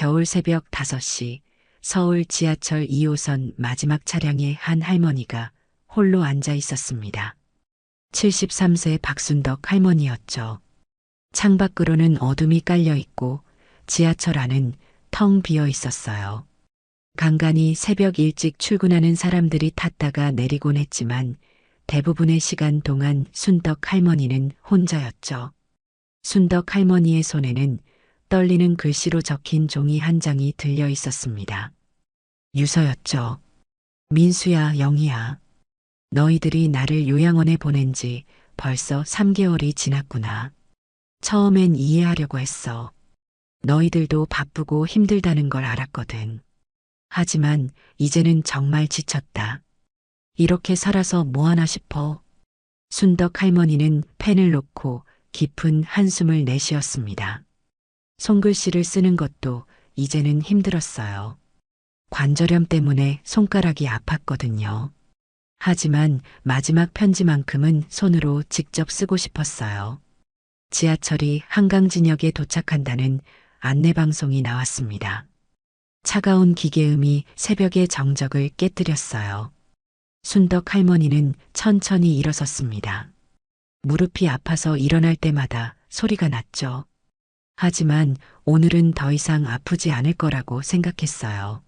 겨울 새벽 5시 서울 지하철 2호선 마지막 차량에 한 할머니가 홀로 앉아 있었습니다. 73세 박순덕 할머니였죠. 창밖으로는 어둠이 깔려 있고 지하철 안은 텅 비어 있었어요. 간간히 새벽 일찍 출근하는 사람들이 탔다가 내리곤 했지만 대부분의 시간 동안 순덕 할머니는 혼자였죠. 순덕 할머니의 손에는 떨리는 글씨로 적힌 종이 한 장이 들려 있었습니다. 유서였죠. 민수야, 영희야. 너희들이 나를 요양원에 보낸 지 벌써 3개월이 지났구나. 처음엔 이해하려고 했어. 너희들도 바쁘고 힘들다는 걸 알았거든. 하지만 이제는 정말 지쳤다. 이렇게 살아서 뭐하나 싶어. 순덕 할머니는 펜을 놓고 깊은 한숨을 내쉬었습니다. 손글씨를 쓰는 것도 이제는 힘들었어요. 관절염 때문에 손가락이 아팠거든요. 하지만 마지막 편지만큼은 손으로 직접 쓰고 싶었어요. 지하철이 한강진역에 도착한다는 안내방송이 나왔습니다. 차가운 기계음이 새벽의 정적을 깨뜨렸어요. 순덕 할머니는 천천히 일어섰습니다. 무릎이 아파서 일어날 때마다 소리가 났죠. 하지만 오늘은 더 이상 아프지 않을 거라고 생각했어요.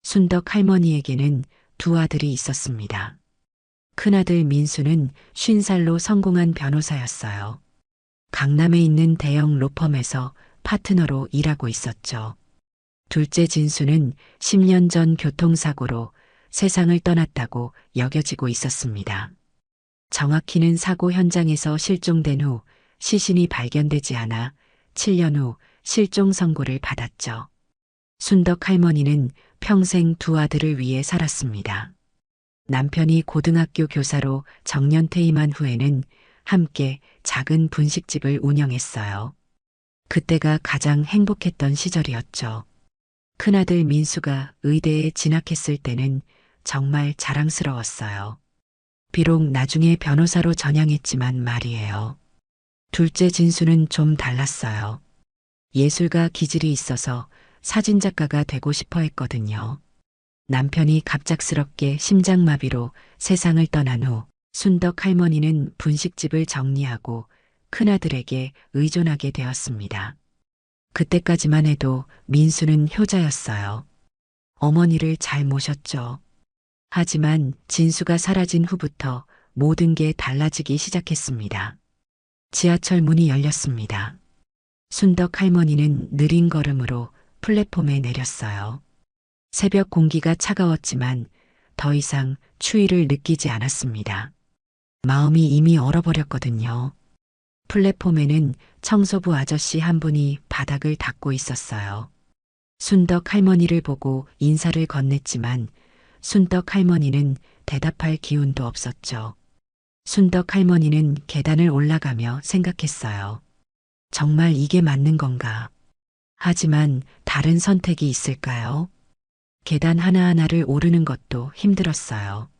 순덕 할머니에게는 두 아들이 있었습니다. 큰아들 민수는 50살로 성공한 변호사였어요. 강남에 있는 대형 로펌에서 파트너로 일하고 있었죠. 둘째 진수는 10년 전 교통사고로 세상을 떠났다고 여겨지고 있었습니다. 정확히는 사고 현장에서 실종된 후 시신이 발견되지 않아 7년 후 실종 선고를 받았죠. 순덕 할머니는 평생 두 아들을 위해 살았습니다. 남편이 고등학교 교사로 정년 퇴임한 후에는 함께 작은 분식집을 운영했어요. 그때가 가장 행복했던 시절이었죠. 큰아들 민수가 의대에 진학했을 때는 정말 자랑스러웠어요. 비록 나중에 변호사로 전향했지만 말이에요. 둘째 진수는 좀 달랐어요. 예술가 기질이 있어서 사진작가가 되고 싶어 했거든요. 남편이 갑작스럽게 심장마비로 세상을 떠난 후 순덕 할머니는 분식집을 정리하고 큰아들에게 의존하게 되었습니다. 그때까지만 해도 민수는 효자였어요. 어머니를 잘 모셨죠. 하지만 진수가 사라진 후부터 모든 게 달라지기 시작했습니다. 지하철 문이 열렸습니다. 순덕 할머니는 느린 걸음으로 플랫폼에 내렸어요. 새벽 공기가 차가웠지만 더 이상 추위를 느끼지 않았습니다. 마음이 이미 얼어버렸거든요. 플랫폼에는 청소부 아저씨 한 분이 바닥을 닦고 있었어요. 순덕 할머니를 보고 인사를 건넸지만 순덕 할머니는 대답할 기운도 없었죠. 순덕 할머니는 계단을 올라가며 생각했어요. 정말 이게 맞는 건가? 하지만 다른 선택이 있을까요? 계단 하나하나를 오르는 것도 힘들었어요.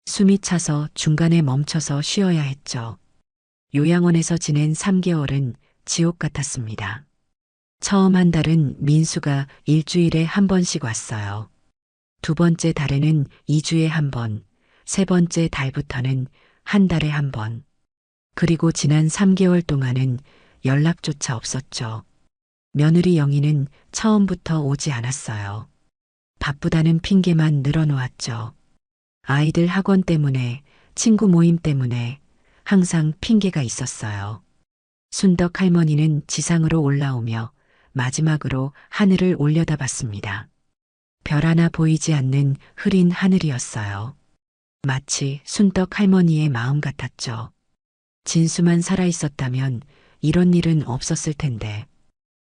숨이 차서 중간에 멈춰서 쉬어야 했죠. 요양원에서 지낸 3개월은 지옥 같았습니다. 처음 한 달은 민수가 일주일에 한 번씩 왔어요. 두 번째 달에는 2주에 한 번, 세 번째 달부터는 한 달에 한 번. 그리고 지난 3개월 동안은 연락조차 없었죠. 며느리 영희는 처음부터 오지 않았어요. 바쁘다는 핑계만 늘어놓았죠. 아이들 학원 때문에, 친구 모임 때문에 항상 핑계가 있었어요. 순덕 할머니는 지상으로 올라오며 마지막으로 하늘을 올려다봤습니다. 별 하나 보이지 않는 흐린 하늘이었어요. 마치 순덕 할머니의 마음 같았죠. 진수만 살아있었다면 이런 일은 없었을 텐데.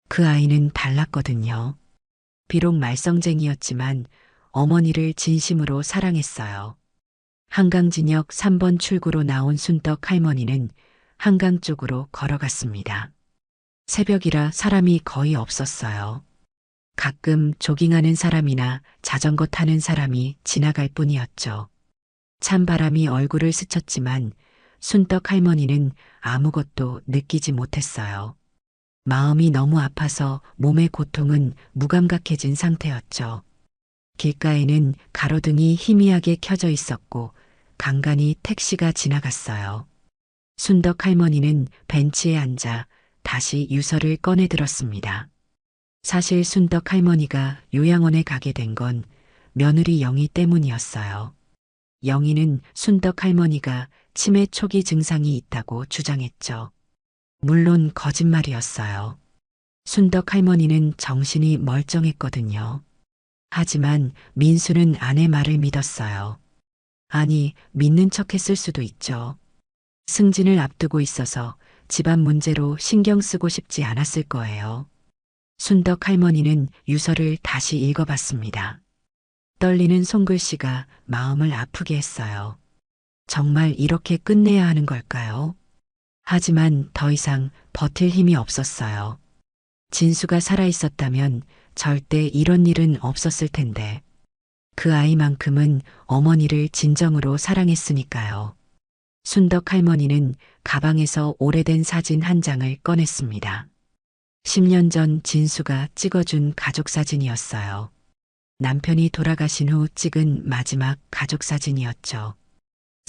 그 아이는 달랐거든요. 비록 말썽쟁이였지만 어머니를 진심으로 사랑했어요. 한강진역 3번 출구로 나온 순덕 할머니는 한강 쪽으로 걸어갔습니다. 새벽이라 사람이 거의 없었어요. 가끔 조깅하는 사람이나 자전거 타는 사람이 지나갈 뿐이었죠. 찬바람이 얼굴을 스쳤지만 순덕 할머니는 아무것도 느끼지 못했어요. 마음이 너무 아파서 몸의 고통은 무감각해진 상태였죠. 길가에는 가로등이 희미하게 켜져 있었고 간간히 택시가 지나갔어요. 순덕 할머니는 벤치에 앉아 다시 유서를 꺼내 들었습니다. 사실 순덕 할머니가 요양원에 가게 된 건 며느리 영희 때문이었어요. 영희는 순덕 할머니가 치매 초기 증상이 있다고 주장했죠. 물론 거짓말이었어요. 순덕 할머니는 정신이 멀쩡했거든요. 하지만 민수는 아내 말을 믿었어요. 아니, 믿는 척 했을 수도 있죠. 승진을 앞두고 있어서 집안 문제로 신경 쓰고 싶지 않았을 거예요. 순덕 할머니는 유서를 다시 읽어봤습니다. 떨리는 손글씨가 마음을 아프게 했어요. 정말 이렇게 끝내야 하는 걸까요? 하지만 더 이상 버틸 힘이 없었어요. 진수가 살아있었다면 절대 이런 일은 없었을 텐데. 그 아이만큼은 어머니를 진정으로 사랑했으니까요. 순덕 할머니는 가방에서 오래된 사진 한 장을 꺼냈습니다. 10년 전 진수가 찍어준 가족 사진이었어요. 남편이 돌아가신 후 찍은 마지막 가족 사진이었죠.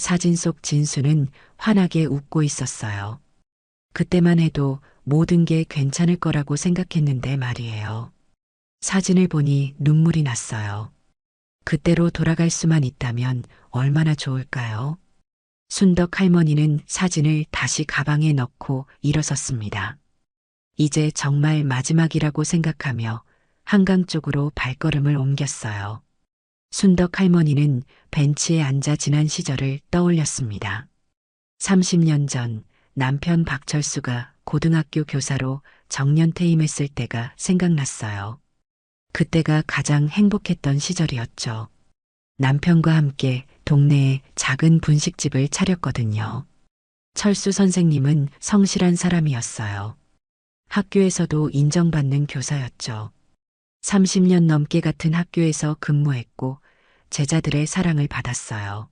사진 속 진수는 환하게 웃고 있었어요. 그때만 해도 모든 게 괜찮을 거라고 생각했는데 말이에요. 사진을 보니 눈물이 났어요. 그때로 돌아갈 수만 있다면 얼마나 좋을까요? 순덕 할머니는 사진을 다시 가방에 넣고 일어섰습니다. 이제 정말 마지막이라고 생각하며 한강 쪽으로 발걸음을 옮겼어요. 순덕 할머니는 벤치에 앉아 지난 시절을 떠올렸습니다. 30년 전 남편 박철수가 고등학교 교사로 정년퇴임했을 때가 생각났어요. 그때가 가장 행복했던 시절이었죠. 남편과 함께 동네에 작은 분식집을 차렸거든요. 철수 선생님은 성실한 사람이었어요. 학교에서도 인정받는 교사였죠. 30년 넘게 같은 학교에서 근무했고 제자들의 사랑을 받았어요.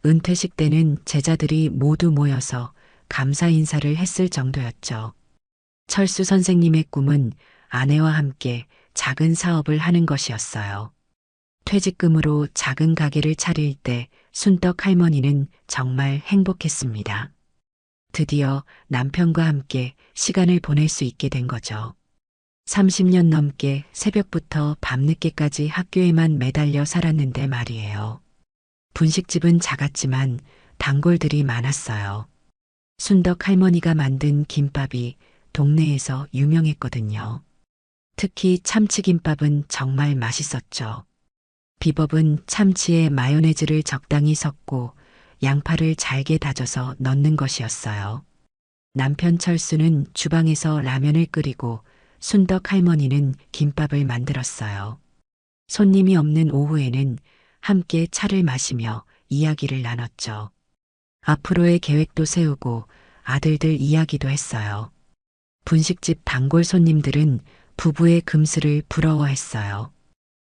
은퇴식 때는 제자들이 모두 모여서 감사 인사를 했을 정도였죠. 철수 선생님의 꿈은 아내와 함께 작은 사업을 하는 것이었어요. 퇴직금으로 작은 가게를 차릴 때 순덕 할머니는 정말 행복했습니다. 드디어 남편과 함께 시간을 보낼 수 있게 된 거죠. 30년 넘게 새벽부터 밤늦게까지 학교에만 매달려 살았는데 말이에요. 분식집은 작았지만 단골들이 많았어요. 순덕 할머니가 만든 김밥이 동네에서 유명했거든요. 특히 참치김밥은 정말 맛있었죠. 비법은 참치에 마요네즈를 적당히 섞고 양파를 잘게 다져서 넣는 것이었어요. 남편 철수는 주방에서 라면을 끓이고 순덕 할머니는 김밥을 만들었어요. 손님이 없는 오후에는 함께 차를 마시며 이야기를 나눴죠. 앞으로의 계획도 세우고 아들들 이야기도 했어요. 분식집 단골 손님들은 부부의 금슬을 부러워했어요.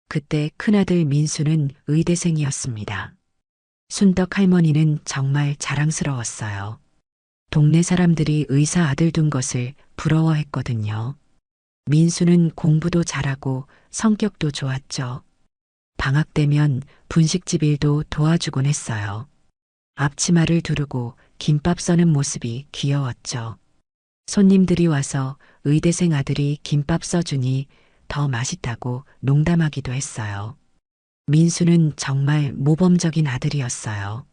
그때 큰아들 민수는 의대생이었습니다. 순덕 할머니는 정말 자랑스러웠어요. 동네 사람들이 의사 아들 둔 것을 부러워했거든요. 민수는 공부도 잘하고 성격도 좋았죠. 방학 되면 분식집 일도 도와주곤 했어요. 앞치마를 두르고 김밥 써는 모습이 귀여웠죠. 손님들이 와서 의대생 아들이 김밥 써주니 더 맛있다고 농담하기도 했어요. 민수는 정말 모범적인 아들이었어요.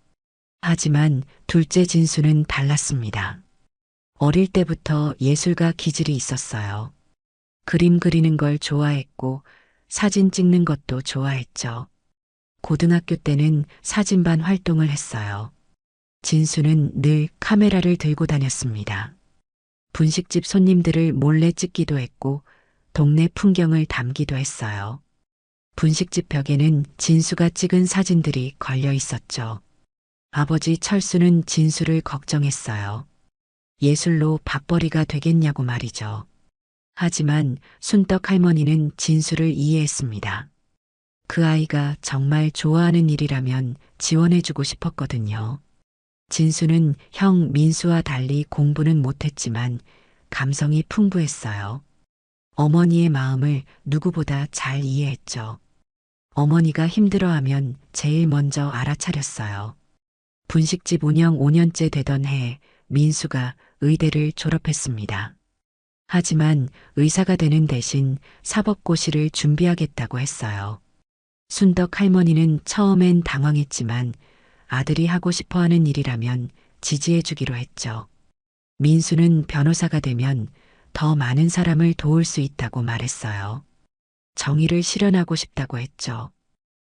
하지만 둘째 진수는 달랐습니다. 어릴 때부터 예술가 기질이 있었어요. 그림 그리는 걸 좋아했고 사진 찍는 것도 좋아했죠. 고등학교 때는 사진반 활동을 했어요. 진수는 늘 카메라를 들고 다녔습니다. 분식집 손님들을 몰래 찍기도 했고 동네 풍경을 담기도 했어요. 분식집 벽에는 진수가 찍은 사진들이 걸려 있었죠. 아버지 철수는 진수를 걱정했어요. 예술로 밥벌이가 되겠냐고 말이죠. 하지만 순덕 할머니는 진수를 이해했습니다. 그 아이가 정말 좋아하는 일이라면 지원해주고 싶었거든요. 진수는 형 민수와 달리 공부는 못했지만 감성이 풍부했어요. 어머니의 마음을 누구보다 잘 이해했죠. 어머니가 힘들어하면 제일 먼저 알아차렸어요. 분식집 운영 5년째 되던 해에 민수가 의대를 졸업했습니다. 하지만 의사가 되는 대신 사법고시를 준비하겠다고 했어요. 순덕 할머니는 처음엔 당황했지만 아들이 하고 싶어 하는 일이라면 지지해 주기로 했죠. 민수는 변호사가 되면 더 많은 사람을 도울 수 있다고 말했어요. 정의를 실현하고 싶다고 했죠.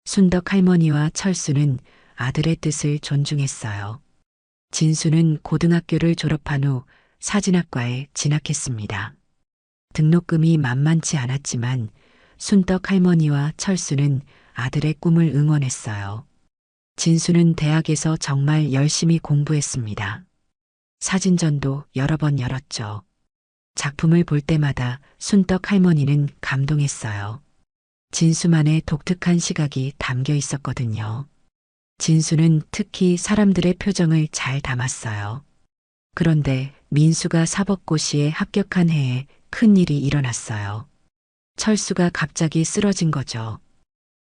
순덕 할머니와 철수는 아들의 뜻을 존중했어요. 진수는 고등학교를 졸업한 후 사진학과에 진학했습니다. 등록금이 만만치 않았지만 순덕 할머니와 철수는 아들의 꿈을 응원했어요. 진수는 대학에서 정말 열심히 공부했습니다. 사진전도 여러 번 열었죠. 작품을 볼 때마다 순덕 할머니는 감동했어요. 진수만의 독특한 시각이 담겨 있었거든요. 진수는 특히 사람들의 표정을 잘 담았어요. 그런데 민수가 사법고시에 합격한 해에 큰 일이 일어났어요. 철수가 갑자기 쓰러진 거죠.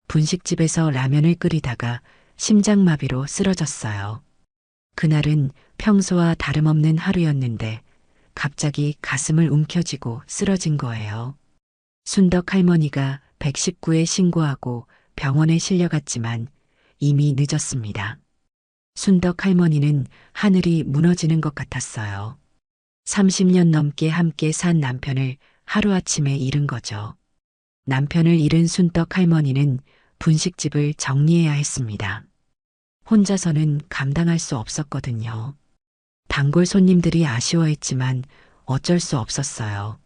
분식집에서 라면을 끓이다가 심장마비로 쓰러졌어요. 그날은 평소와 다름없는 하루였는데 갑자기 가슴을 움켜쥐고 쓰러진 거예요. 순덕 할머니가 119에 신고하고 병원에 실려갔지만 이미 늦었습니다. 순덕 할머니는 하늘이 무너지는 것 같았어요. 30년 넘게 함께 산 남편을 하루아침에 잃은 거죠. 남편을 잃은 순덕 할머니는 분식집을 정리해야 했습니다. 혼자서는 감당할 수 없었거든요. 단골 손님들이 아쉬워했지만 어쩔 수 없었어요.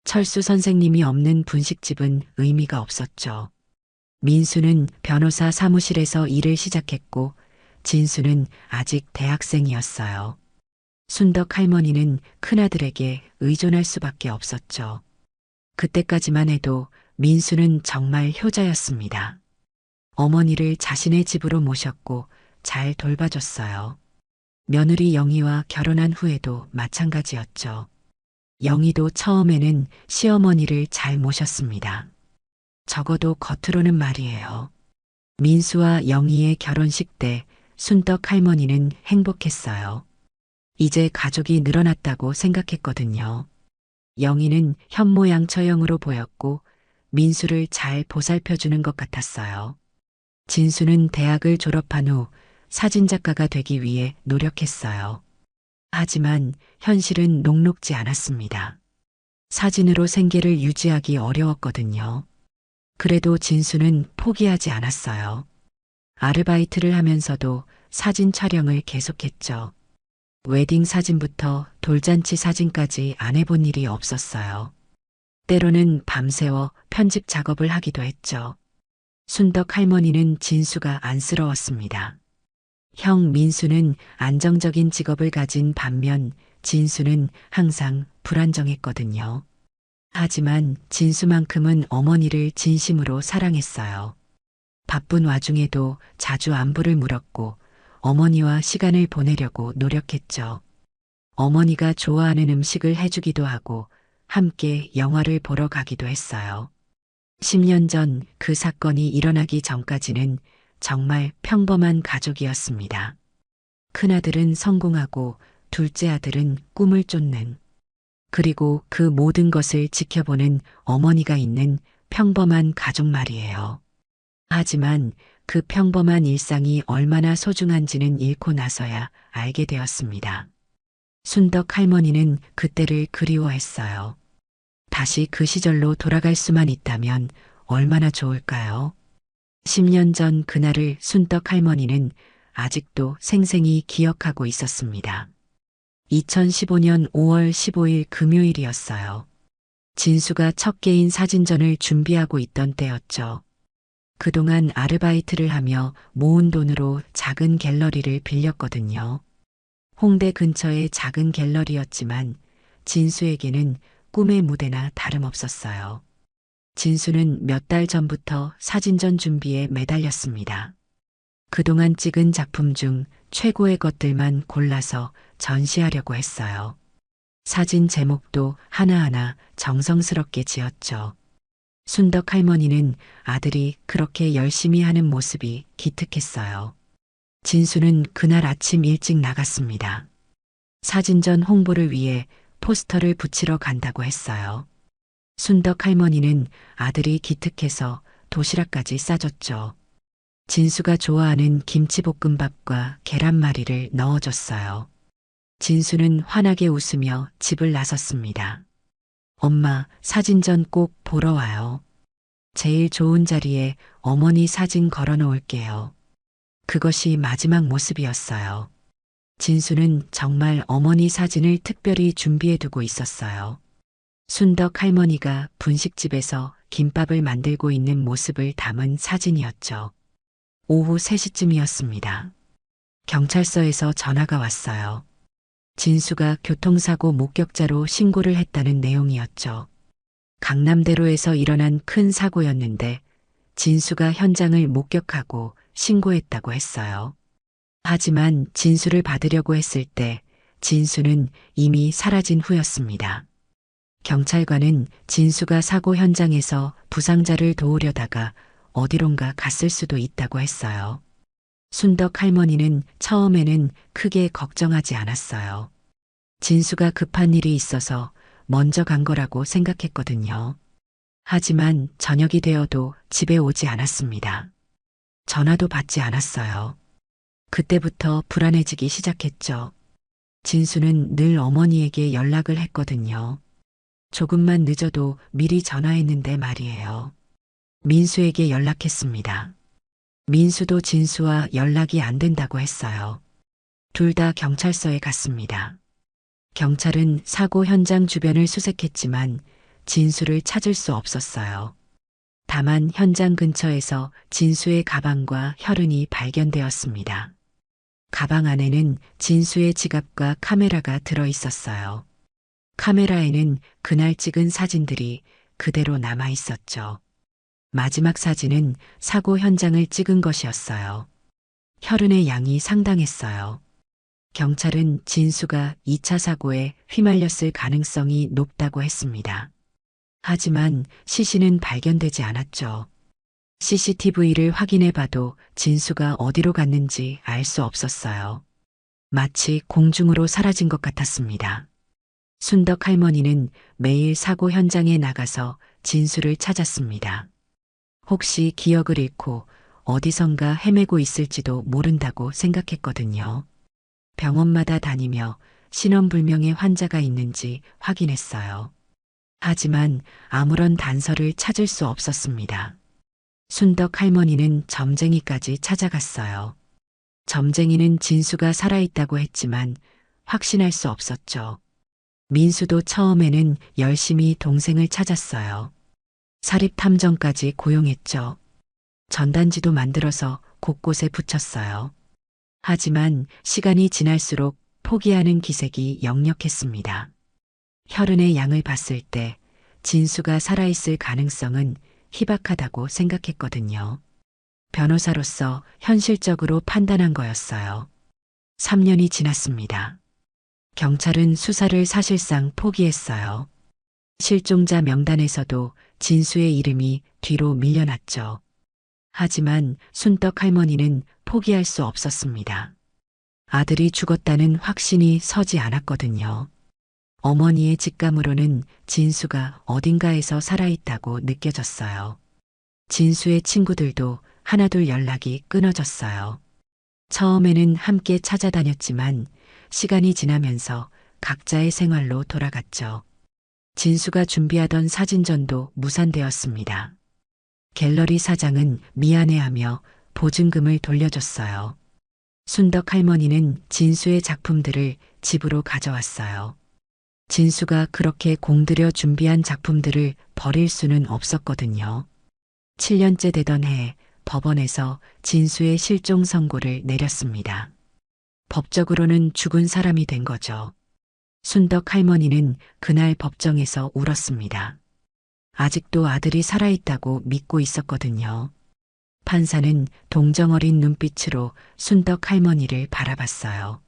철수 선생님이 없는 분식집은 의미가 없었죠. 민수는 변호사 사무실에서 일을 시작했고 진수는 아직 대학생이었어요. 순덕 할머니는 큰아들에게 의존할 수밖에 없었죠. 그때까지만 해도 민수는 정말 효자였습니다. 어머니를 자신의 집으로 모셨고 잘 돌봐줬어요. 며느리 영희와 결혼한 후에도 마찬가지였죠. 영희도 처음에는 시어머니를 잘 모셨습니다. 적어도 겉으로는 말이에요. 민수와 영희의 결혼식 때 순덕 할머니는 행복했어요. 이제 가족이 늘어났다고 생각했거든요. 영희는 현모양처형으로 보였고 민수를 잘 보살펴주는 것 같았어요. 진수는 대학을 졸업한 후 사진작가가 되기 위해 노력했어요. 하지만 현실은 녹록지 않았습니다. 사진으로 생계를 유지하기 어려웠거든요. 그래도 진수는 포기하지 않았어요. 아르바이트를 하면서도 사진 촬영을 계속했죠. 웨딩 사진부터 돌잔치 사진까지 안 해본 일이 없었어요. 때로는 밤새워 편집 작업을 하기도 했죠. 순덕 할머니는 진수가 안쓰러웠습니다. 형 민수는 안정적인 직업을 가진 반면 진수는 항상 불안정했거든요. 하지만 진수만큼은 어머니를 진심으로 사랑했어요. 바쁜 와중에도 자주 안부를 물었고 어머니와 시간을 보내려고 노력했죠. 어머니가 좋아하는 음식을 해주기도 하고 함께 영화를 보러 가기도 했어요. 10년 전 그 사건이 일어나기 전까지는 정말 평범한 가족이었습니다. 큰아들은 성공하고 둘째 아들은 꿈을 쫓는, 그리고 그 모든 것을 지켜보는 어머니가 있는 평범한 가족 말이에요. 하지만 그 평범한 일상이 얼마나 소중한지는 잃고 나서야 알게 되었습니다. 순덕 할머니는 그때를 그리워했어요. 다시 그 시절로 돌아갈 수만 있다면 얼마나 좋을까요? 10년 전 그날을 순덕 할머니는 아직도 생생히 기억하고 있었습니다. 2015년 5월 15일 금요일이었어요. 진수가 첫 개인 사진전을 준비하고 있던 때였죠. 그동안 아르바이트를 하며 모은 돈으로 작은 갤러리를 빌렸거든요. 홍대 근처의 작은 갤러리였지만 진수에게는 꿈의 무대나 다름없었어요. 진수는 몇 달 전부터 사진전 준비에 매달렸습니다. 그동안 찍은 작품 중 최고의 것들만 골라서 전시하려고 했어요. 사진 제목도 하나하나 정성스럽게 지었죠. 순덕 할머니는 아들이 그렇게 열심히 하는 모습이 기특했어요. 진수는 그날 아침 일찍 나갔습니다. 사진전 홍보를 위해 포스터를 붙이러 간다고 했어요. 순덕 할머니는 아들이 기특해서 도시락까지 싸줬죠. 진수가 좋아하는 김치볶음밥과 계란말이를 넣어줬어요. 진수는 환하게 웃으며 집을 나섰습니다. 엄마, 사진전 꼭 보러 와요. 제일 좋은 자리에 어머니 사진 걸어 놓을게요. 그것이 마지막 모습이었어요. 진수는 정말 어머니 사진을 특별히 준비해 두고 있었어요. 순덕 할머니가 분식집에서 김밥을 만들고 있는 모습을 담은 사진이었죠. 오후 3시쯤이었습니다. 경찰서에서 전화가 왔어요. 진수가 교통사고 목격자로 신고를 했다는 내용이었죠. 강남대로에서 일어난 큰 사고였는데 진수가 현장을 목격하고 신고했다고 했어요. 하지만 진수를 받으려고 했을 때 진수는 이미 사라진 후였습니다. 경찰관은 진수가 사고 현장에서 부상자를 도우려다가 어디론가 갔을 수도 있다고 했어요. 순덕 할머니는 처음에는 크게 걱정하지 않았어요. 진수가 급한 일이 있어서 먼저 간 거라고 생각했거든요. 하지만 저녁이 되어도 집에 오지 않았습니다. 전화도 받지 않았어요. 그때부터 불안해지기 시작했죠. 진수는 늘 어머니에게 연락을 했거든요. 조금만 늦어도 미리 전화했는데 말이에요. 민수에게 연락했습니다. 민수도 진수와 연락이 안 된다고 했어요. 둘 다 경찰서에 갔습니다. 경찰은 사고 현장 주변을 수색했지만 진수를 찾을 수 없었어요. 다만 현장 근처에서 진수의 가방과 혈흔이 발견되었습니다. 가방 안에는 진수의 지갑과 카메라가 들어 있었어요. 카메라에는 그날 찍은 사진들이 그대로 남아 있었죠. 마지막 사진은 사고 현장을 찍은 것이었어요. 혈흔의 양이 상당했어요. 경찰은 진수가 2차 사고에 휘말렸을 가능성이 높다고 했습니다. 하지만 시신은 발견되지 않았죠. CCTV를 확인해 봐도 진수가 어디로 갔는지 알 수 없었어요. 마치 공중으로 사라진 것 같았습니다. 순덕 할머니는 매일 사고 현장에 나가서 진수를 찾았습니다. 혹시 기억을 잃고 어디선가 헤매고 있을지도 모른다고 생각했거든요. 병원마다 다니며 신원불명의 환자가 있는지 확인했어요. 하지만 아무런 단서를 찾을 수 없었습니다. 순덕 할머니는 점쟁이까지 찾아갔어요. 점쟁이는 진수가 살아있다고 했지만 확신할 수 없었죠. 민수도 처음에는 열심히 동생을 찾았어요. 사립탐정까지 고용했죠. 전단지도 만들어서 곳곳에 붙였어요. 하지만 시간이 지날수록 포기하는 기색이 역력했습니다. 혈흔의 양을 봤을 때 진수가 살아있을 가능성은 희박하다고 생각했거든요. 변호사로서 현실적으로 판단한 거였어요. 3년이 지났습니다. 경찰은 수사를 사실상 포기했어요. 실종자 명단에서도 진수의 이름이 뒤로 밀려났죠. 하지만 순덕 할머니는 포기할 수 없었습니다. 아들이 죽었다는 확신이 서지 않았거든요. 어머니의 직감으로는 진수가 어딘가에서 살아있다고 느껴졌어요. 진수의 친구들도 하나둘 연락이 끊어졌어요. 처음에는 함께 찾아다녔지만 시간이 지나면서 각자의 생활로 돌아갔죠. 진수가 준비하던 사진전도 무산되었습니다. 갤러리 사장은 미안해하며 보증금을 돌려줬어요. 순덕 할머니는 진수의 작품들을 집으로 가져왔어요. 진수가 그렇게 공들여 준비한 작품들을 버릴 수는 없었거든요. 7년째 되던 해에 법원에서 진수의 실종 선고를 내렸습니다. 법적으로는 죽은 사람이 된 거죠. 순덕 할머니는 그날 법정에서 울었습니다. 아직도 아들이 살아있다고 믿고 있었거든요. 판사는 동정어린 눈빛으로 순덕 할머니를 바라봤어요.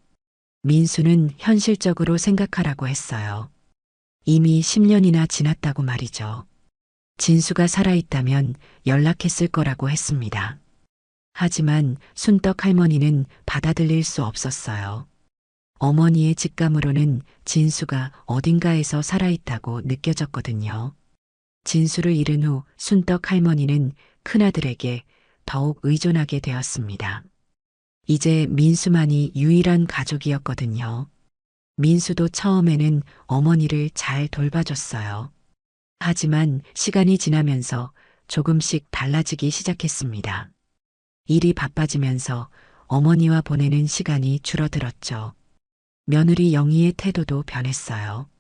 민수는 현실적으로 생각하라고 했어요. 이미 10년이나 지났다고 말이죠. 진수가 살아있다면 연락했을 거라고 했습니다. 하지만 순떡 할머니는 받아들일 수 없었어요. 어머니의 직감으로는 진수가 어딘가에서 살아있다고 느껴졌거든요. 진수를 잃은 후 순떡 할머니는 큰아들에게 더욱 의존하게 되었습니다. 이제 민수만이 유일한 가족이었거든요. 민수도 처음에는 어머니를 잘 돌봐줬어요. 하지만 시간이 지나면서 조금씩 달라지기 시작했습니다. 일이 바빠지면서 어머니와 보내는 시간이 줄어들었죠. 며느리 영희의 태도도 변했어요.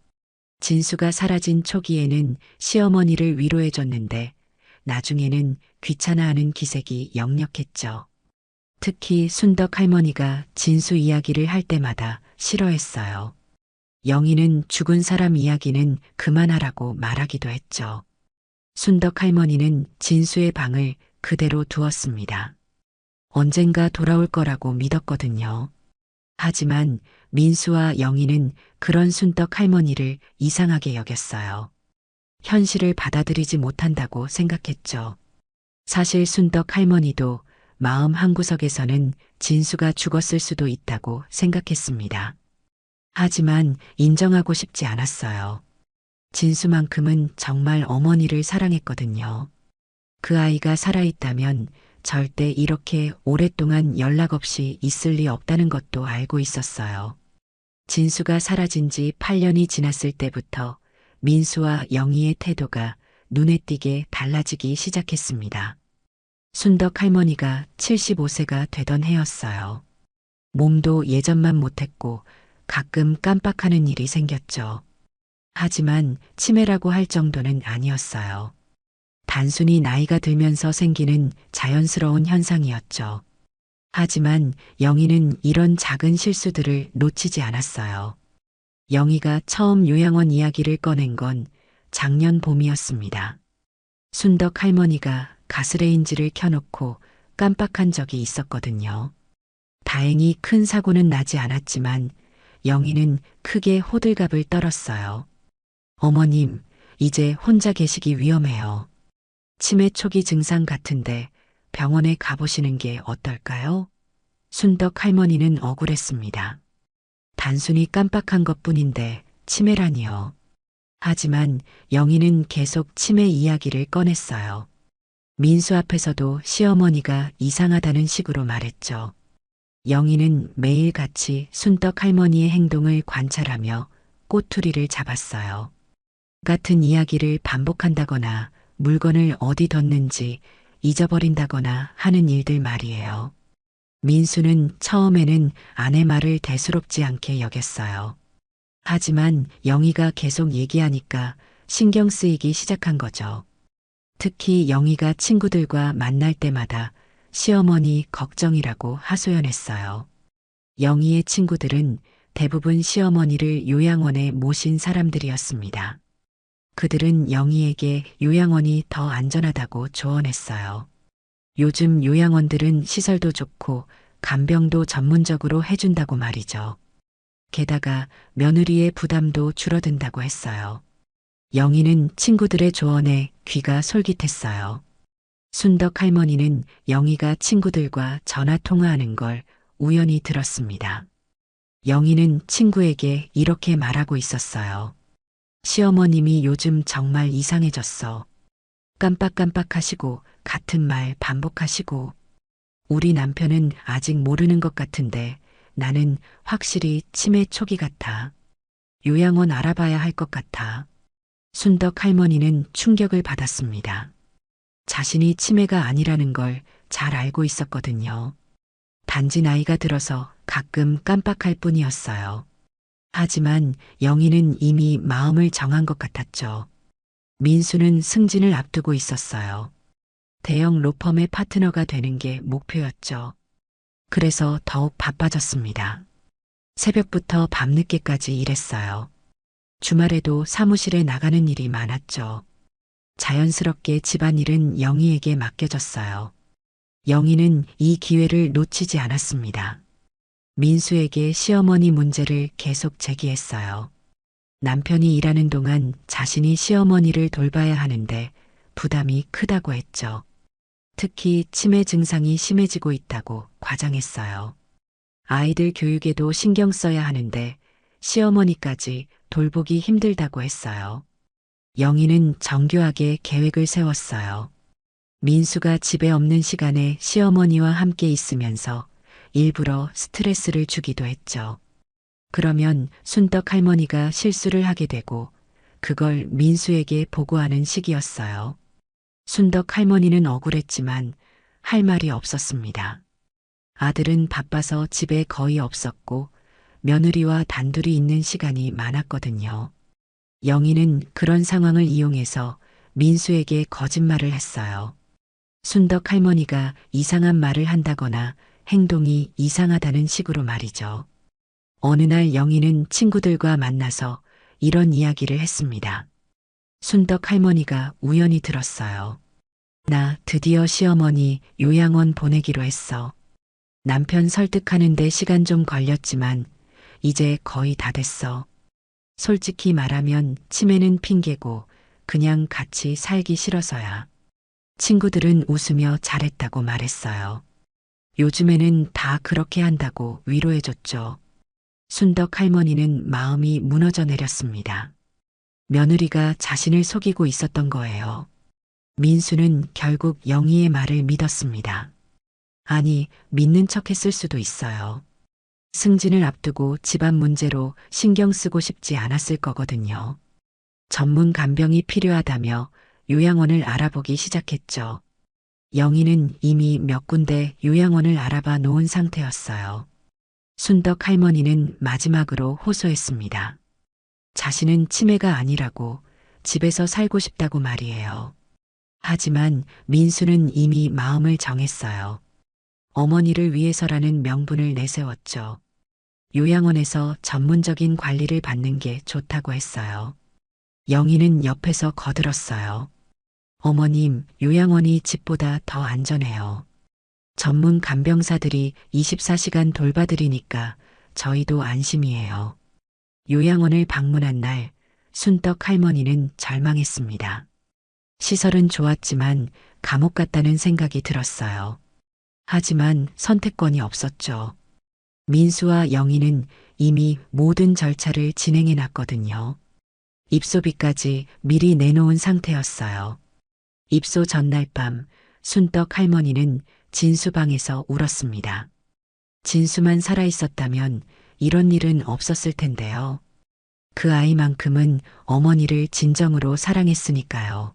진수가 사라진 초기에는 시어머니를 위로해줬는데 나중에는 귀찮아하는 기색이 역력했죠. 특히 순덕 할머니가 진수 이야기를 할 때마다 싫어했어요. 영희는 죽은 사람 이야기는 그만하라고 말하기도 했죠. 순덕 할머니는 진수의 방을 그대로 두었습니다. 언젠가 돌아올 거라고 믿었거든요. 하지만 민수와 영희는 그런 순덕 할머니를 이상하게 여겼어요. 현실을 받아들이지 못한다고 생각했죠. 사실 순덕 할머니도 마음 한구석에서는 진수가 죽었을 수도 있다고 생각했습니다. 하지만 인정하고 싶지 않았어요. 진수만큼은 정말 어머니를 사랑했거든요. 그 아이가 살아있다면 절대 이렇게 오랫동안 연락 없이 있을 리 없다는 것도 알고 있었어요. 진수가 사라진 지 8년이 지났을 때부터 민수와 영희의 태도가 눈에 띄게 달라지기 시작했습니다. 순덕 할머니가 75세가 되던 해였어요. 몸도 예전만 못했고 가끔 깜빡하는 일이 생겼죠. 하지만 치매라고 할 정도는 아니었어요. 단순히 나이가 들면서 생기는 자연스러운 현상이었죠. 하지만 영희는 이런 작은 실수들을 놓치지 않았어요. 영희가 처음 요양원 이야기를 꺼낸 건 작년 봄이었습니다. 순덕 할머니가 가스레인지를 켜놓고 깜빡한 적이 있었거든요. 다행히 큰 사고는 나지 않았지만 영희는 크게 호들갑을 떨었어요. 어머님, 이제 혼자 계시기 위험해요. 치매 초기 증상 같은데 병원에 가보시는 게 어떨까요? 순덕 할머니는 억울했습니다. 단순히 깜빡한 것뿐인데 치매라니요. 하지만 영희는 계속 치매 이야기를 꺼냈어요. 민수 앞에서도 시어머니가 이상하다는 식으로 말했죠. 영희는 매일같이 순덕 할머니의 행동을 관찰하며 꼬투리를 잡았어요. 같은 이야기를 반복한다거나 물건을 어디 뒀는지 잊어버린다거나 하는 일들 말이에요. 민수는 처음에는 아내 말을 대수롭지 않게 여겼어요. 하지만 영희가 계속 얘기하니까 신경 쓰이기 시작한 거죠. 특히 영희가 친구들과 만날 때마다 시어머니 걱정이라고 하소연했어요. 영희의 친구들은 대부분 시어머니를 요양원에 모신 사람들이었습니다. 그들은 영희에게 요양원이 더 안전하다고 조언했어요. 요즘 요양원들은 시설도 좋고 간병도 전문적으로 해준다고 말이죠. 게다가 며느리의 부담도 줄어든다고 했어요. 영희는 친구들의 조언에 귀가 솔깃했어요. 순덕 할머니는 영희가 친구들과 전화 통화하는 걸 우연히 들었습니다. 영희는 친구에게 이렇게 말하고 있었어요. 시어머님이 요즘 정말 이상해졌어. 깜빡깜빡하시고 같은 말 반복하시고 우리 남편은 아직 모르는 것 같은데 나는 확실히 치매 초기 같아. 요양원 알아봐야 할 것 같아. 순덕 할머니는 충격을 받았습니다. 자신이 치매가 아니라는 걸 잘 알고 있었거든요. 단지 나이가 들어서 가끔 깜빡할 뿐이었어요. 하지만 영희는 이미 마음을 정한 것 같았죠. 민수는 승진을 앞두고 있었어요. 대형 로펌의 파트너가 되는 게 목표였죠. 그래서 더욱 바빠졌습니다. 새벽부터 밤늦게까지 일했어요. 주말에도 사무실에 나가는 일이 많았죠. 자연스럽게 집안일은 영희에게 맡겨졌어요. 영희는 이 기회를 놓치지 않았습니다. 민수에게 시어머니 문제를 계속 제기했어요. 남편이 일하는 동안 자신이 시어머니를 돌봐야 하는데 부담이 크다고 했죠. 특히 치매 증상이 심해지고 있다고 과장했어요. 아이들 교육에도 신경 써야 하는데 시어머니까지 돌보기 힘들다고 했어요. 영희는 정교하게 계획을 세웠어요. 민수가 집에 없는 시간에 시어머니와 함께 있으면서 일부러 스트레스를 주기도 했죠. 그러면 순떡 할머니가 실수를 하게 되고 그걸 민수에게 보고하는 시기였어요. 순덕 할머니는 억울했지만 할 말이 없었습니다. 아들은 바빠서 집에 거의 없었고 며느리와 단둘이 있는 시간이 많았거든요. 영희는 그런 상황을 이용해서 민수에게 거짓말을 했어요. 순덕 할머니가 이상한 말을 한다거나 행동이 이상하다는 식으로 말이죠. 어느 날 영희는 친구들과 만나서 이런 이야기를 했습니다. 순덕 할머니가 우연히 들었어요. 나 드디어 시어머니 요양원 보내기로 했어. 남편 설득하는데 시간 좀 걸렸지만 이제 거의 다 됐어. 솔직히 말하면 치매는 핑계고 그냥 같이 살기 싫어서야. 친구들은 웃으며 잘했다고 말했어요. 요즘에는 다 그렇게 한다고 위로해줬죠. 순덕 할머니는 마음이 무너져 내렸습니다. 며느리가 자신을 속이고 있었던 거예요. 민수는 결국 영희의 말을 믿었습니다. 아니, 믿는 척 했을 수도 있어요. 승진을 앞두고 집안 문제로 신경 쓰고 싶지 않았을 거거든요. 전문 간병이 필요하다며 요양원을 알아보기 시작했죠. 영희는 이미 몇 군데 요양원을 알아봐 놓은 상태였어요. 순덕 할머니는 마지막으로 호소했습니다. 자신은 치매가 아니라고 집에서 살고 싶다고 말이에요. 하지만 민수는 이미 마음을 정했어요. 어머니를 위해서라는 명분을 내세웠죠. 요양원에서 전문적인 관리를 받는 게 좋다고 했어요. 영희는 옆에서 거들었어요. 어머님, 요양원이 집보다 더 안전해요. 전문 간병사들이 24시간 돌봐드리니까 저희도 안심이에요. 요양원을 방문한 날 순떡 할머니는 절망했습니다. 시설은 좋았지만 감옥 같다는 생각이 들었어요. 하지만 선택권이 없었죠. 민수와 영희는 이미 모든 절차를 진행해 놨거든요. 입소비까지 미리 내놓은 상태였어요. 입소 전날 밤 순떡 할머니는 진수 방에서 울었습니다. 진수만 살아있었다면 이런 일은 없었을 텐데요. 그 아이만큼은 어머니를 진정으로 사랑했으니까요.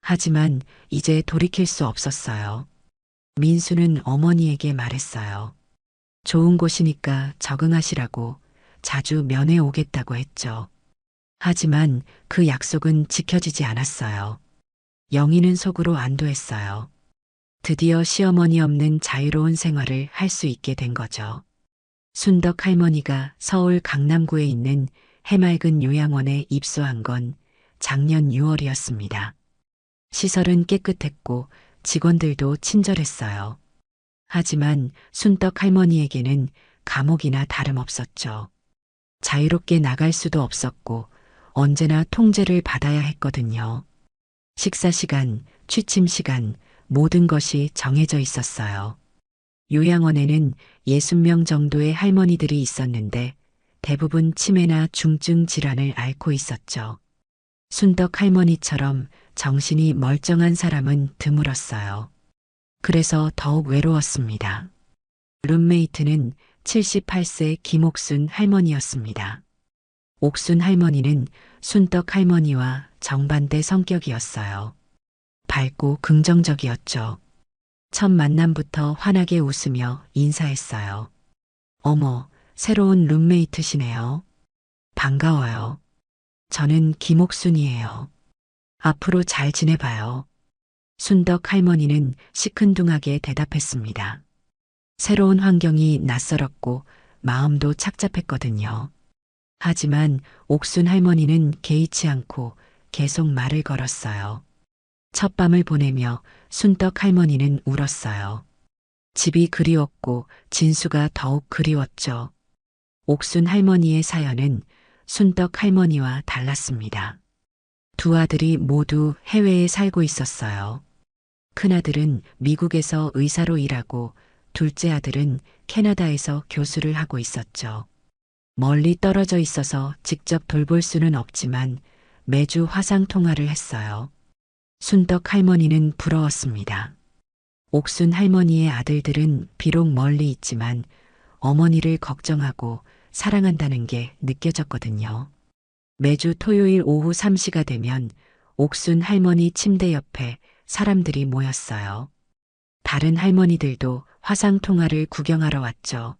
하지만 이제 돌이킬 수 없었어요. 민수는 어머니에게 말했어요. 좋은 곳이니까 적응하시라고 자주 면회 오겠다고 했죠. 하지만 그 약속은 지켜지지 않았어요. 영희는 속으로 안도했어요. 드디어 시어머니 없는 자유로운 생활을 할 수 있게 된 거죠. 순덕 할머니가 서울 강남구에 있는 해맑은 요양원에 입소한 건 작년 6월이었습니다. 시설은 깨끗했고 직원들도 친절했어요. 하지만 순떡 할머니에게는 감옥이나 다름없었죠. 자유롭게 나갈 수도 없었고 언제나 통제를 받아야 했거든요. 식사 시간, 취침 시간, 모든 것이 정해져 있었어요. 요양원에는 60명 정도의 할머니들이 있었는데 대부분 치매나 중증 질환을 앓고 있었죠. 순덕 할머니처럼 정신이 멀쩡한 사람은 드물었어요. 그래서 더욱 외로웠습니다. 룸메이트는 78세 김옥순 할머니였습니다. 옥순 할머니는 순떡 할머니와 정반대 성격이었어요. 밝고 긍정적이었죠. 첫 만남부터 환하게 웃으며 인사했어요. 어머, 새로운 룸메이트시네요. 반가워요. 저는 김옥순이에요. 앞으로 잘 지내봐요. 순덕 할머니는 시큰둥하게 대답했습니다. 새로운 환경이 낯설었고 마음도 착잡했거든요. 하지만 옥순 할머니는 개의치 않고 계속 말을 걸었어요. 첫 밤을 보내며 순떡 할머니는 울었어요. 집이 그리웠고 진수가 더욱 그리웠죠. 옥순 할머니의 사연은 순덕 할머니와 달랐습니다. 두 아들이 모두 해외에 살고 있었어요. 큰아들은 미국에서 의사로 일하고 둘째 아들은 캐나다에서 교수를 하고 있었죠. 멀리 떨어져 있어서 직접 돌볼 수는 없지만 매주 화상 통화를 했어요. 순덕 할머니는 부러웠습니다. 옥순 할머니의 아들들은 비록 멀리 있지만 어머니를 걱정하고 사랑한다는 게 느껴졌거든요. 매주 토요일 오후 3시가 되면 옥순 할머니 침대 옆에 사람들이 모였어요. 다른 할머니들도 화상 통화를 구경하러 왔죠.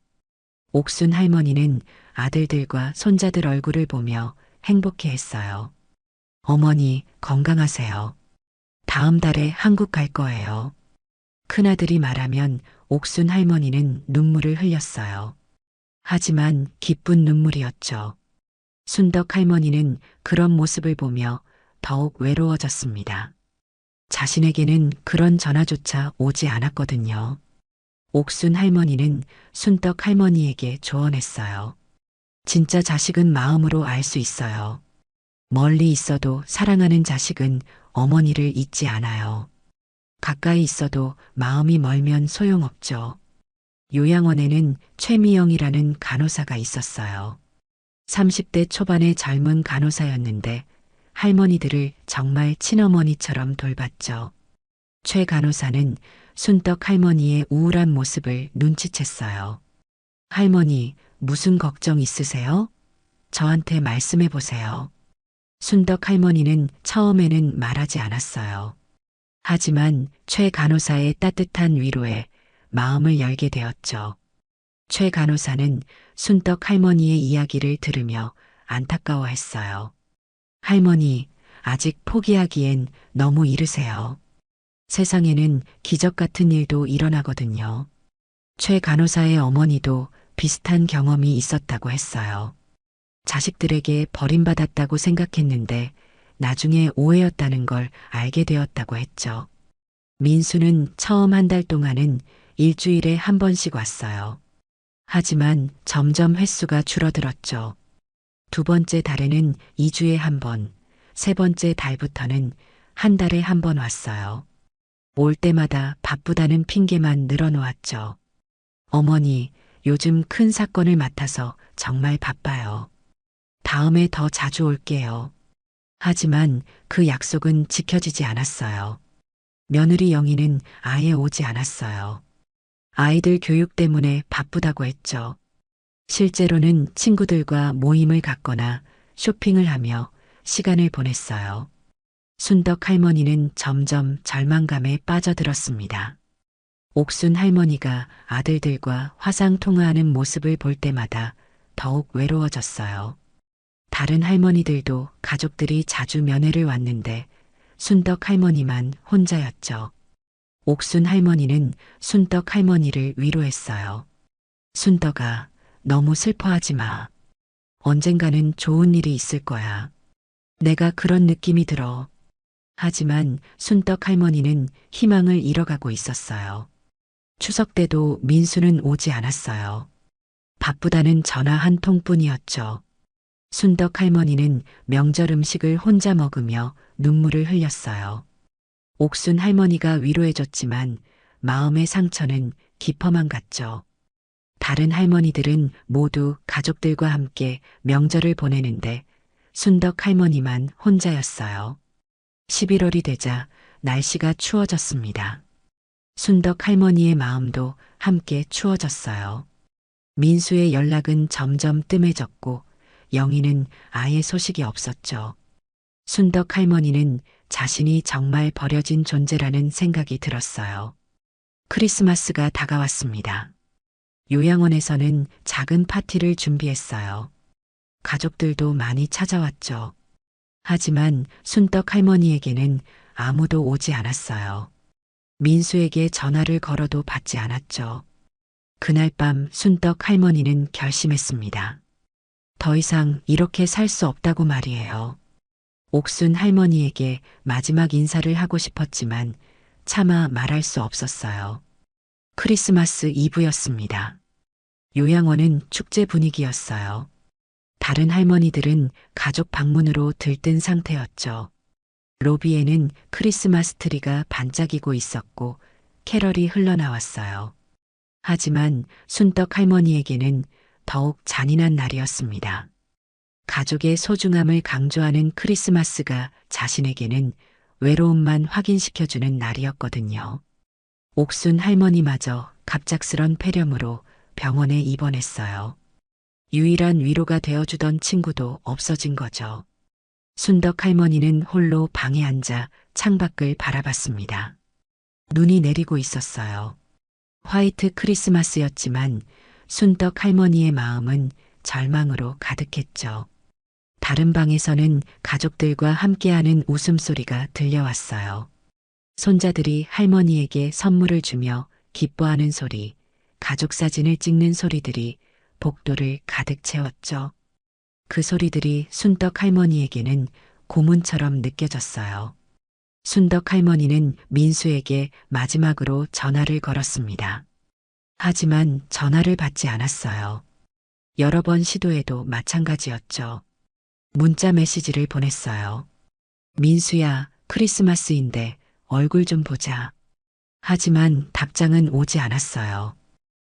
옥순 할머니는 아들들과 손자들 얼굴을 보며 행복해 했어요. 어머니, 건강하세요. 다음 달에 한국 갈 거예요. 큰아들이 말하면 옥순 할머니는 눈물을 흘렸어요. 하지만 기쁜 눈물이었죠. 순덕 할머니는 그런 모습을 보며 더욱 외로워졌습니다. 자신에게는 그런 전화조차 오지 않았거든요. 옥순 할머니는 순덕 할머니에게 조언했어요. 진짜 자식은 마음으로 알 수 있어요. 멀리 있어도 사랑하는 자식은 어머니를 잊지 않아요. 가까이 있어도 마음이 멀면 소용없죠. 요양원에는 최미영이라는 간호사가 있었어요. 30대 초반의 젊은 간호사였는데 할머니들을 정말 친어머니처럼 돌봤죠. 최 간호사는 순덕 할머니의 우울한 모습을 눈치챘어요. 할머니, 무슨 걱정 있으세요? 저한테 말씀해 보세요. 순덕 할머니는 처음에는 말하지 않았어요. 하지만 최 간호사의 따뜻한 위로에 마음을 열게 되었죠. 최 간호사는 순덕 할머니의 이야기를 들으며 안타까워했어요. 할머니, 아직 포기하기엔 너무 이르세요. 세상에는 기적 같은 일도 일어나거든요. 최 간호사의 어머니도 비슷한 경험이 있었다고 했어요. 자식들에게 버림받았다고 생각했는데 나중에 오해였다는 걸 알게 되었다고 했죠. 민수는 처음 한 달 동안은 일주일에 한 번씩 왔어요. 하지만 점점 횟수가 줄어들었죠. 두 번째 달에는 2주에 한 번, 세 번째 달부터는 한 달에 한 번 왔어요. 올 때마다 바쁘다는 핑계만 늘어놓았죠. 어머니, 요즘 큰 사건을 맡아서 정말 바빠요. 다음에 더 자주 올게요. 하지만 그 약속은 지켜지지 않았어요. 며느리 영희는 아예 오지 않았어요. 아이들 교육 때문에 바쁘다고 했죠. 실제로는 친구들과 모임을 갖거나 쇼핑을 하며 시간을 보냈어요. 순덕 할머니는 점점 절망감에 빠져들었습니다. 옥순 할머니가 아들들과 화상 통화하는 모습을 볼 때마다 더욱 외로워졌어요. 다른 할머니들도 가족들이 자주 면회를 왔는데 순덕 할머니만 혼자였죠. 옥순 할머니는 순덕 할머니를 위로했어요. 순덕아, 너무 슬퍼하지 마. 언젠가는 좋은 일이 있을 거야. 내가 그런 느낌이 들어. 하지만 순덕 할머니는 희망을 잃어가고 있었어요. 추석 때도 민수는 오지 않았어요. 바쁘다는 전화 한 통뿐이었죠. 순덕 할머니는 명절 음식을 혼자 먹으며 눈물을 흘렸어요. 옥순 할머니가 위로해줬지만 마음의 상처는 깊어만 갔죠. 다른 할머니들은 모두 가족들과 함께 명절을 보내는데 순덕 할머니만 혼자였어요. 11월이 되자 날씨가 추워졌습니다. 순덕 할머니의 마음도 함께 추워졌어요. 민수의 연락은 점점 뜸해졌고 영희는 아예 소식이 없었죠. 순덕 할머니는 자신이 정말 버려진 존재라는 생각이 들었어요. 크리스마스가 다가왔습니다. 요양원에서는 작은 파티를 준비했어요. 가족들도 많이 찾아왔죠. 하지만 순덕 할머니에게는 아무도 오지 않았어요. 민수에게 전화를 걸어도 받지 않았죠. 그날 밤 순덕 할머니는 결심했습니다. 더 이상 이렇게 살 수 없다고 말이에요. 옥순 할머니에게 마지막 인사를 하고 싶었지만 차마 말할 수 없었어요. 크리스마스 이브였습니다. 요양원은 축제 분위기였어요. 다른 할머니들은 가족 방문으로 들뜬 상태였죠. 로비에는 크리스마스 트리가 반짝이고 있었고 캐럴이 흘러나왔어요. 하지만 순떡 할머니에게는 더욱 잔인한 날이었습니다. 가족의 소중함을 강조하는 크리스마스가 자신에게는 외로움만 확인시켜주는 날이었거든요. 옥순 할머니마저 갑작스런 폐렴으로 병원에 입원했어요. 유일한 위로가 되어주던 친구도 없어진 거죠. 순덕 할머니는 홀로 방에 앉아 창밖을 바라봤습니다. 눈이 내리고 있었어요. 화이트 크리스마스였지만 순덕 할머니의 마음은 절망으로 가득했죠. 다른 방에서는 가족들과 함께하는 웃음소리가 들려왔어요. 손자들이 할머니에게 선물을 주며 기뻐하는 소리, 가족 사진을 찍는 소리들이 복도를 가득 채웠죠. 그 소리들이 순덕 할머니에게는 고문처럼 느껴졌어요. 순덕 할머니는 민수에게 마지막으로 전화를 걸었습니다. 하지만 전화를 받지 않았어요. 여러 번 시도해도 마찬가지였죠. 문자 메시지를 보냈어요. 민수야, 크리스마스인데 얼굴 좀 보자. 하지만 답장은 오지 않았어요.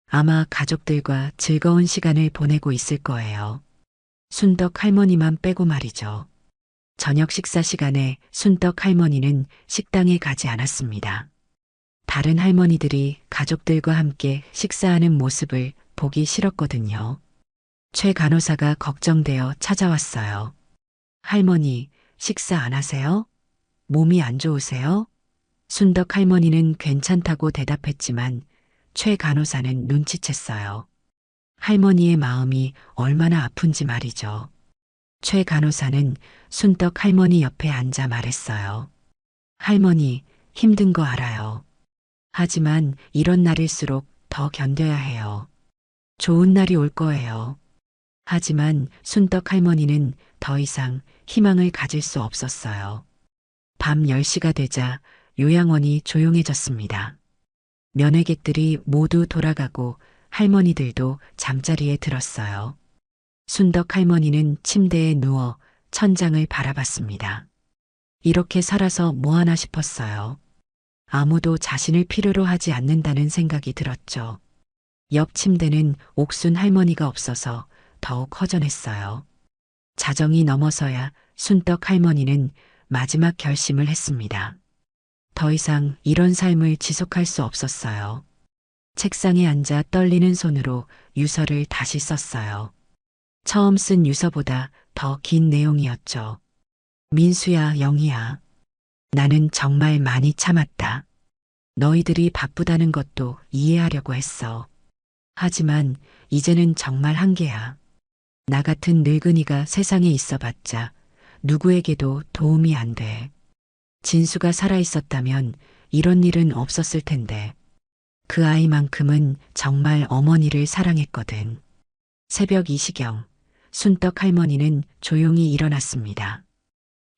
아마 가족들과 즐거운 시간을 보내고 있을 거예요. 순덕 할머니만 빼고 말이죠. 저녁 식사 시간에 순덕 할머니는 식당에 가지 않았습니다. 다른 할머니들이 가족들과 함께 식사하는 모습을 보기 싫었거든요. 최 간호사가 걱정되어 찾아왔어요. 할머니, 식사 안 하세요? 몸이 안 좋으세요? 순덕 할머니는 괜찮다고 대답했지만 최 간호사는 눈치챘어요. 할머니의 마음이 얼마나 아픈지 말이죠. 최 간호사는 순덕 할머니 옆에 앉아 말했어요. 할머니, 힘든 거 알아요. 하지만 이런 날일수록 더 견뎌야 해요. 좋은 날이 올 거예요. 하지만 순덕 할머니는 더 이상 희망을 가질 수 없었어요. 밤 10시가 되자 요양원이 조용해졌습니다. 면회객들이 모두 돌아가고 할머니들도 잠자리에 들었어요. 순덕 할머니는 침대에 누워 천장을 바라봤습니다. 이렇게 살아서 뭐하나 싶었어요. 아무도 자신을 필요로 하지 않는다는 생각이 들었죠. 옆 침대는 옥순 할머니가 없어서 더욱 허전했어요. 자정이 넘어서야 순덕 할머니는 마지막 결심을 했습니다. 더 이상 이런 삶을 지속할 수 없었어요. 책상에 앉아 떨리는 손으로 유서를 다시 썼어요. 처음 쓴 유서보다 더 긴 내용이었죠. 민수야, 영희야. 나는 정말 많이 참았다. 너희들이 바쁘다는 것도 이해하려고 했어. 하지만 이제는 정말 한계야. 나 같은 늙은이가 세상에 있어봤자 누구에게도 도움이 안 돼. 진수가 살아있었다면 이런 일은 없었을 텐데. 그 아이만큼은 정말 어머니를 사랑했거든. 새벽 2시경, 순떡 할머니는 조용히 일어났습니다.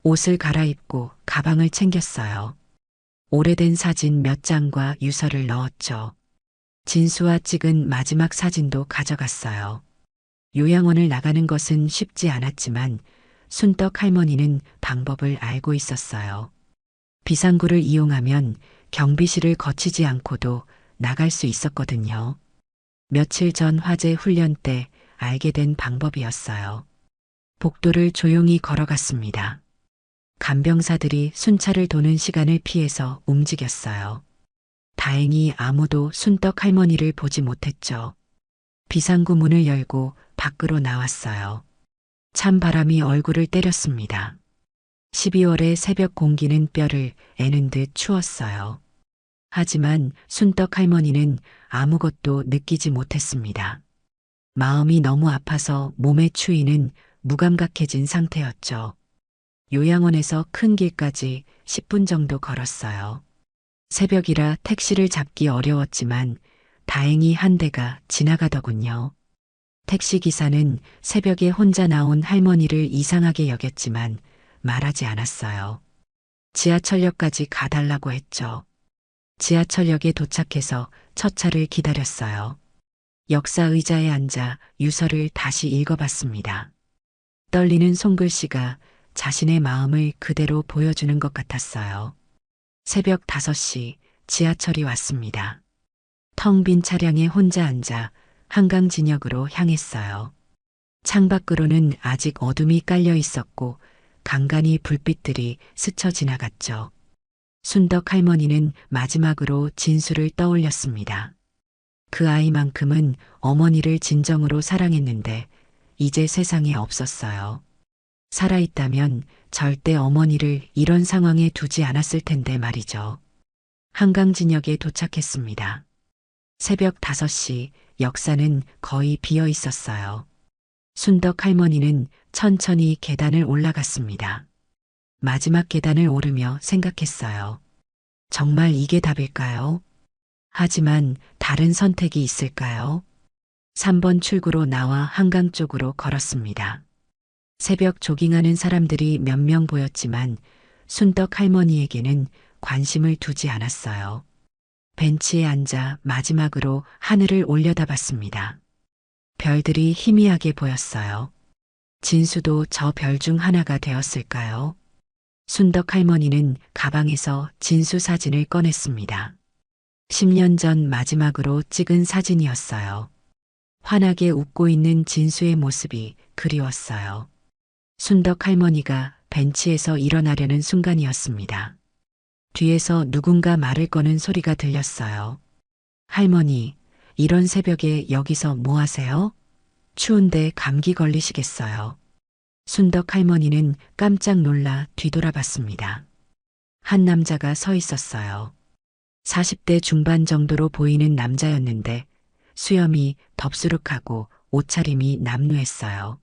옷을 갈아입고 가방을 챙겼어요. 오래된 사진 몇 장과 유서를 넣었죠. 진수와 찍은 마지막 사진도 가져갔어요. 요양원을 나가는 것은 쉽지 않았지만 순떡 할머니는 방법을 알고 있었어요. 비상구를 이용하면 경비실을 거치지 않고도 나갈 수 있었거든요. 며칠 전 화재 훈련 때 알게 된 방법이었어요. 복도를 조용히 걸어갔습니다. 간병사들이 순찰을 도는 시간을 피해서 움직였어요. 다행히 아무도 순떡 할머니를 보지 못했죠. 비상구 문을 열고 밖으로 나왔어요. 찬바람이 얼굴을 때렸습니다. 12월의 새벽 공기는 뼈를 애는 듯 추웠어요. 하지만 순떡 할머니는 아무것도 느끼지 못했습니다. 마음이 너무 아파서 몸의 추위는 무감각해진 상태였죠. 요양원에서 큰 길까지 10분 정도 걸었어요. 새벽이라 택시를 잡기 어려웠지만 다행히 한 대가 지나가더군요. 택시기사는 새벽에 혼자 나온 할머니를 이상하게 여겼지만 말하지 않았어요. 지하철역까지 가달라고 했죠. 지하철역에 도착해서 첫 차를 기다렸어요. 역사 의자에 앉아 유서를 다시 읽어봤습니다. 떨리는 손글씨가 자신의 마음을 그대로 보여주는 것 같았어요. 새벽 5시 지하철이 왔습니다. 텅 빈 차량에 혼자 앉아 한강 진역으로 향했어요. 창밖으로는 아직 어둠이 깔려 있었고 간간히 불빛들이 스쳐 지나갔죠. 순덕 할머니는 마지막으로 진수를 떠올렸습니다. 그 아이만큼은 어머니를 진정으로 사랑했는데 이제 세상에 없었어요. 살아있다면 절대 어머니를 이런 상황에 두지 않았을 텐데 말이죠. 한강진역에 도착했습니다. 새벽 5시 역사는 거의 비어 있었어요. 순덕 할머니는 천천히 계단을 올라갔습니다. 마지막 계단을 오르며 생각했어요. 정말 이게 답일까요? 하지만 다른 선택이 있을까요? 3번 출구로 나와 한강 쪽으로 걸었습니다. 새벽 조깅하는 사람들이 몇 명 보였지만 순덕 할머니에게는 관심을 두지 않았어요. 벤치에 앉아 마지막으로 하늘을 올려다봤습니다. 별들이 희미하게 보였어요. 진수도 저 별 중 하나가 되었을까요? 순덕 할머니는 가방에서 진수 사진을 꺼냈습니다. 10년 전 마지막으로 찍은 사진이었어요. 환하게 웃고 있는 진수의 모습이 그리웠어요. 순덕 할머니가 벤치에서 일어나려는 순간이었습니다. 뒤에서 누군가 말을 거는 소리가 들렸어요. 할머니, 이런 새벽에 여기서 뭐 하세요? 추운데 감기 걸리시겠어요. 순덕 할머니는 깜짝 놀라 뒤돌아봤습니다. 한 남자가 서 있었어요. 40대 중반 정도로 보이는 남자였는데 수염이 덥수룩하고 옷차림이 남루했어요.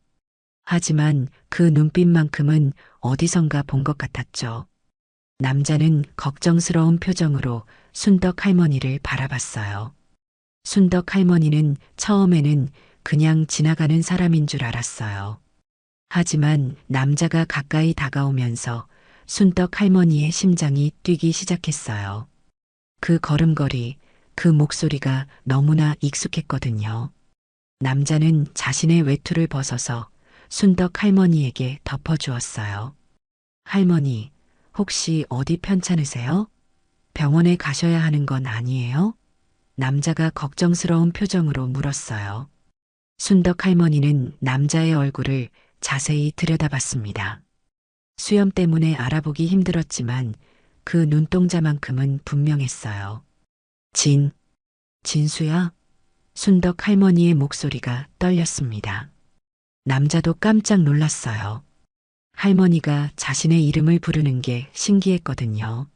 하지만 그 눈빛만큼은 어디선가 본 것 같았죠. 남자는 걱정스러운 표정으로 순덕 할머니를 바라봤어요. 순덕 할머니는 처음에는 그냥 지나가는 사람인 줄 알았어요. 하지만 남자가 가까이 다가오면서 순덕 할머니의 심장이 뛰기 시작했어요. 그 걸음걸이, 그 목소리가 너무나 익숙했거든요. 남자는 자신의 외투를 벗어서 순덕 할머니에게 덮어주었어요. 할머니, 혹시 어디 편찮으세요? 병원에 가셔야 하는 건 아니에요? 남자가 걱정스러운 표정으로 물었어요. 순덕 할머니는 남자의 얼굴을 자세히 들여다봤습니다. 수염 때문에 알아보기 힘들었지만 그 눈동자만큼은 분명했어요. 진수야? 순덕 할머니의 목소리가 떨렸습니다. 남자도 깜짝 놀랐어요. 할머니가 자신의 이름을 부르는 게 신기했거든요.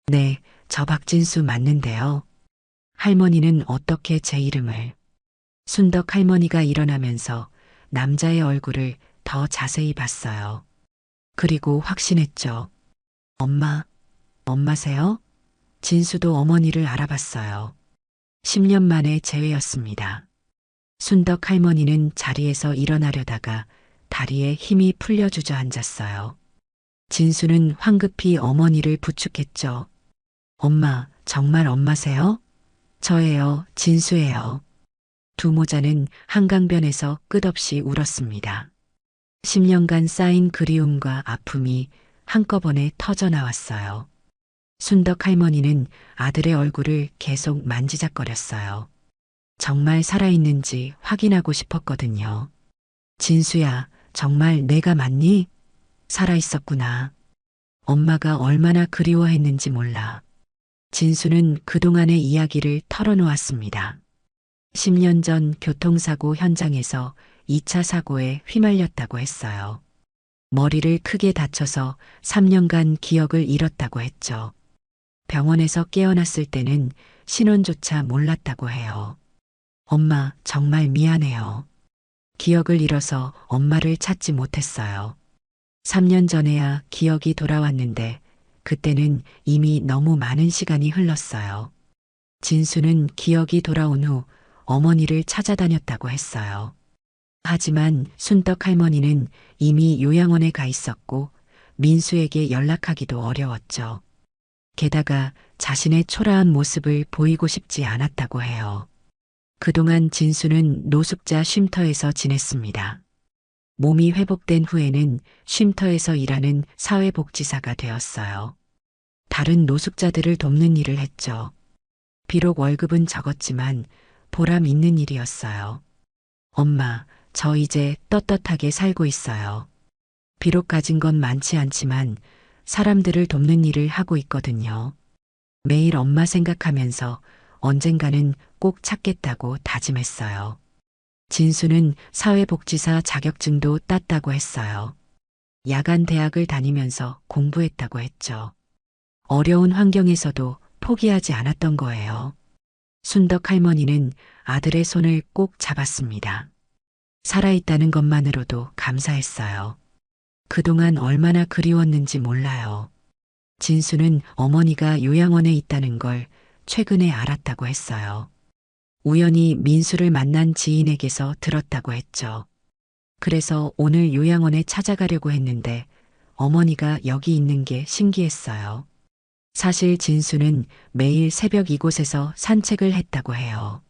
네, 저 박진수 맞는데요. 할머니는 어떻게 제 이름을? 순덕 할머니가 일어나면서 남자의 얼굴을 더 자세히 봤어요. 그리고 확신했죠. 엄마세요? 진수도 어머니를 알아봤어요. 10년 만에 재회였습니다. 순덕 할머니는 자리에서 일어나려다가 다리에 힘이 풀려 주저앉았어요. 진수는 황급히 어머니를 부축했죠. 엄마, 정말 엄마세요? 저예요, 진수예요. 두 모자는 한강변에서 끝없이 울었습니다. 10년간 쌓인 그리움과 아픔이 한꺼번에 터져 나왔어요. 순덕 할머니는 아들의 얼굴을 계속 만지작거렸어요. 정말 살아있는지 확인하고 싶었거든요. 진수야, 정말 내가 맞니? 살아있었구나. 엄마가 얼마나 그리워했는지 몰라. 진수는 그동안의 이야기를 털어놓았습니다. 10년 전 교통사고 현장에서 2차 사고에 휘말렸다고 했어요. 머리를 크게 다쳐서 3년간 기억을 잃었다고 했죠. 병원에서 깨어났을 때는 신원조차 몰랐다고 해요. 엄마, 정말 미안해요. 기억을 잃어서 엄마를 찾지 못했어요. 3년 전에야 기억이 돌아왔는데 그때는 이미 너무 많은 시간이 흘렀어요. 진수는 기억이 돌아온 후 어머니를 찾아다녔다고 했어요. 하지만 순덕 할머니는 이미 요양원에 가 있었고 민수에게 연락하기도 어려웠죠. 게다가 자신의 초라한 모습을 보이고 싶지 않았다고 해요. 그동안 진수는 노숙자 쉼터에서 지냈습니다. 몸이 회복된 후에는 쉼터에서 일하는 사회복지사가 되었어요. 다른 노숙자들을 돕는 일을 했죠. 비록 월급은 적었지만 보람 있는 일이었어요. 엄마, 저 이제 떳떳하게 살고 있어요. 비록 가진 건 많지 않지만 사람들을 돕는 일을 하고 있거든요. 매일 엄마 생각하면서 언젠가는 꼭 찾겠다고 다짐했어요. 진수는 사회복지사 자격증도 땄다고 했어요. 야간 대학을 다니면서 공부했다고 했죠. 어려운 환경에서도 포기하지 않았던 거예요. 순덕 할머니는 아들의 손을 꼭 잡았습니다. 살아있다는 것만으로도 감사했어요. 그동안 얼마나 그리웠는지 몰라요. 진수는 어머니가 요양원에 있다는 걸 최근에 알았다고 했어요. 우연히 민수를 만난 지인에게서 들었다고 했죠. 그래서 오늘 요양원에 찾아가려고 했는데 어머니가 여기 있는 게 신기했어요. 사실 진수는 매일 새벽 이곳에서 산책을 했다고 해요.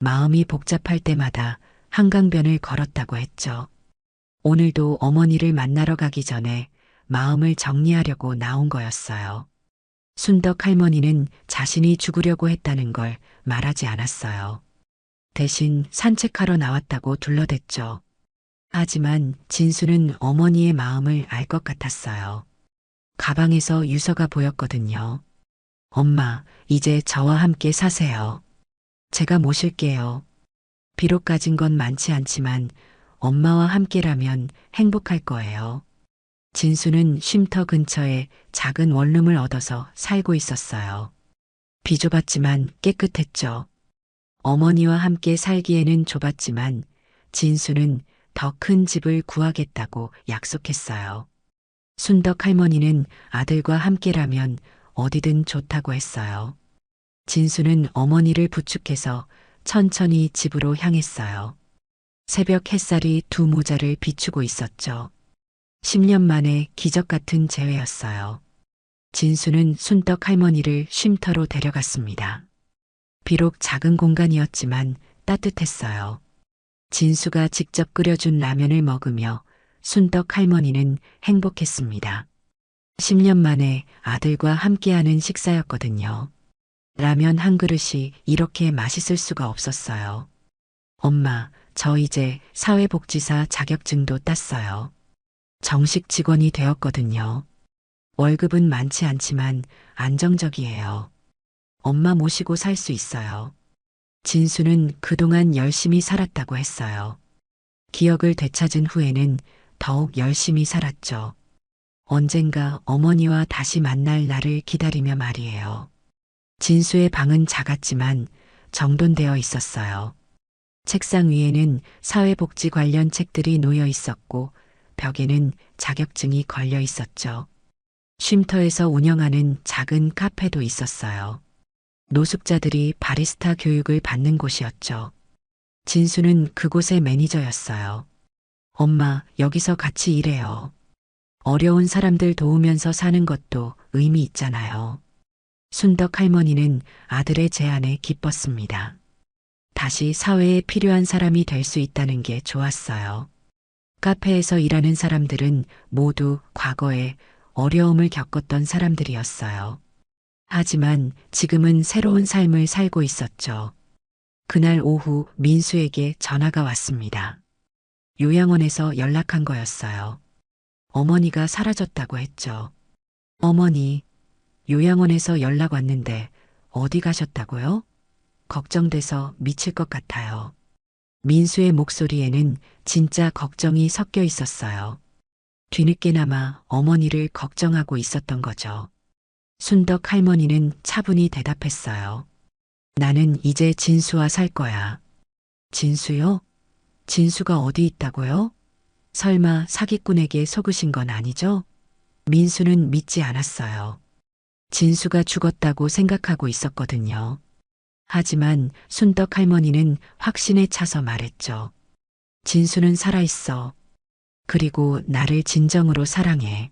마음이 복잡할 때마다 한강변을 걸었다고 했죠. 오늘도 어머니를 만나러 가기 전에 마음을 정리하려고 나온 거였어요. 순덕 할머니는 자신이 죽으려고 했다는 걸 말하지 않았어요. 대신 산책하러 나왔다고 둘러댔죠. 하지만 진수는 어머니의 마음을 알 것 같았어요. 가방에서 유서가 보였거든요. 엄마, 이제 저와 함께 사세요. 제가 모실게요. 비록 가진 건 많지 않지만 엄마와 함께라면 행복할 거예요. 진수는 쉼터 근처에 작은 원룸을 얻어서 살고 있었어요. 비좁았지만 깨끗했죠. 어머니와 함께 살기에는 좁았지만 진수는 더 큰 집을 구하겠다고 약속했어요. 순덕 할머니는 아들과 함께라면 어디든 좋다고 했어요. 진수는 어머니를 부축해서 천천히 집으로 향했어요. 새벽 햇살이 두 모자를 비추고 있었죠. 10년 만에 기적 같은 재회였어요. 진수는 순덕 할머니를 쉼터로 데려갔습니다. 비록 작은 공간이었지만 따뜻했어요. 진수가 직접 끓여준 라면을 먹으며 순덕 할머니는 행복했습니다. 10년 만에 아들과 함께하는 식사였거든요. 라면 한 그릇이 이렇게 맛있을 수가 없었어요. 엄마, 저 이제 사회복지사 자격증도 땄어요. 정식 직원이 되었거든요. 월급은 많지 않지만 안정적이에요. 엄마 모시고 살 수 있어요. 진수는 그동안 열심히 살았다고 했어요. 기억을 되찾은 후에는 더욱 열심히 살았죠. 언젠가 어머니와 다시 만날 날을 기다리며 말이에요. 진수의 방은 작았지만 정돈되어 있었어요. 책상 위에는 사회복지 관련 책들이 놓여 있었고 벽에는 자격증이 걸려 있었죠. 쉼터에서 운영하는 작은 카페도 있었어요. 노숙자들이 바리스타 교육을 받는 곳이었죠. 진수는 그곳의 매니저였어요. 엄마, 여기서 같이 일해요. 어려운 사람들 도우면서 사는 것도 의미 있잖아요. 순덕 할머니는 아들의 제안에 기뻤습니다. 다시 사회에 필요한 사람이 될 수 있다는 게 좋았어요. 카페에서 일하는 사람들은 모두 과거에 어려움을 겪었던 사람들이었어요. 하지만 지금은 새로운 삶을 살고 있었죠. 그날 오후 민수에게 전화가 왔습니다. 요양원에서 연락한 거였어요. 어머니가 사라졌다고 했죠. 어머니, 요양원에서 연락 왔는데 어디 가셨다고요? 걱정돼서 미칠 것 같아요. 민수의 목소리에는 진짜 걱정이 섞여 있었어요. 뒤늦게나마 어머니를 걱정하고 있었던 거죠. 순덕 할머니는 차분히 대답했어요. 나는 이제 진수와 살 거야. 진수요? 진수가 어디 있다고요? 설마 사기꾼에게 속으신 건 아니죠? 민수는 믿지 않았어요. 진수가 죽었다고 생각하고 있었거든요. 하지만 순덕 할머니는 확신에 차서 말했죠. 진수는 살아있어. 그리고 나를 진정으로 사랑해.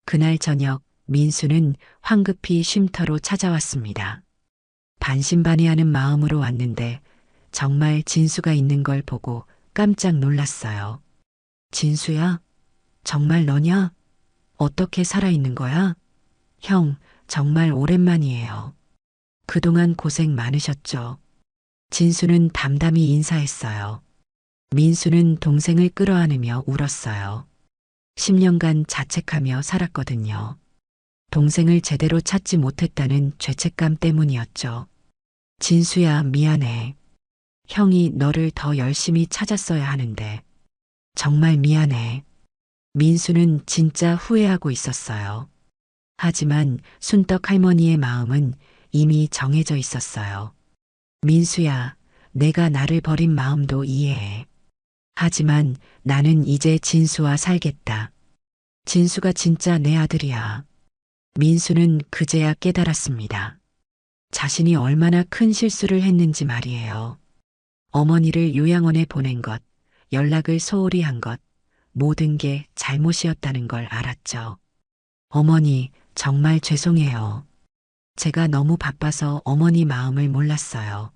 그날 저녁 민수는 황급히 쉼터로 찾아왔습니다. 반신반의하는 마음으로 왔는데 정말 진수가 있는 걸 보고 깜짝 놀랐어요. 진수야? 정말 너냐? 어떻게 살아있는 거야? 형, 정말 오랜만이에요. 그동안 고생 많으셨죠? 진수는 담담히 인사했어요. 민수는 동생을 끌어안으며 울었어요. 10년간 자책하며 살았거든요. 동생을 제대로 찾지 못했다는 죄책감 때문이었죠. 진수야, 미안해. 형이 너를 더 열심히 찾았어야 하는데. 정말 미안해. 민수는 진짜 후회하고 있었어요. 하지만 순떡 할머니의 마음은 이미 정해져 있었어요. 민수야, 내가 나를 버린 마음도 이해해. 하지만 나는 이제 진수와 살겠다. 진수가 진짜 내 아들이야. 민수는 그제야 깨달았습니다. 자신이 얼마나 큰 실수를 했는지 말이에요. 어머니를 요양원에 보낸 것, 연락을 소홀히 한 것, 모든 게 잘못이었다는 걸 알았죠. 어머니, 정말 죄송해요. 제가 너무 바빠서 어머니 마음을 몰랐어요.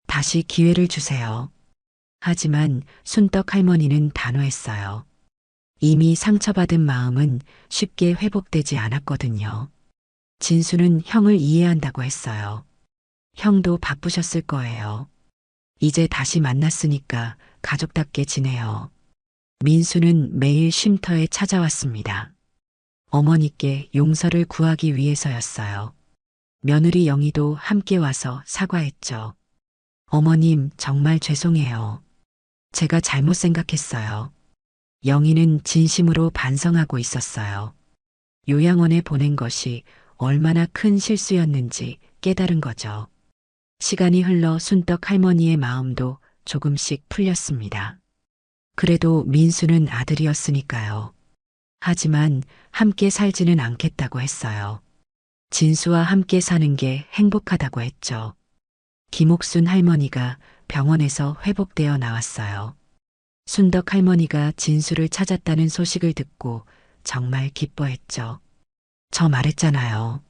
다시 기회를 주세요. 하지만 순떡 할머니는 단호했어요. 이미 상처받은 마음은 쉽게 회복되지 않았거든요. 진수는 형을 이해한다고 했어요. 형도 바쁘셨을 거예요. 이제 다시 만났으니까 가족답게 지내요. 민수는 매일 쉼터에 찾아왔습니다. 어머니께 용서를 구하기 위해서였어요. 며느리 영희도 함께 와서 사과했죠. 어머님, 정말 죄송해요. 제가 잘못 생각했어요. 영희는 진심으로 반성하고 있었어요. 요양원에 보낸 것이 얼마나 큰 실수였는지 깨달은 거죠. 시간이 흘러 순떡 할머니의 마음도 조금씩 풀렸습니다. 그래도 민수는 아들이었으니까요. 하지만 함께 살지는 않겠다고 했어요. 진수와 함께 사는 게 행복하다고 했죠. 김옥순 할머니가 병원에서 회복되어 나왔어요. 순덕 할머니가 진수를 찾았다는 소식을 듣고 정말 기뻐했죠. 저 말했잖아요.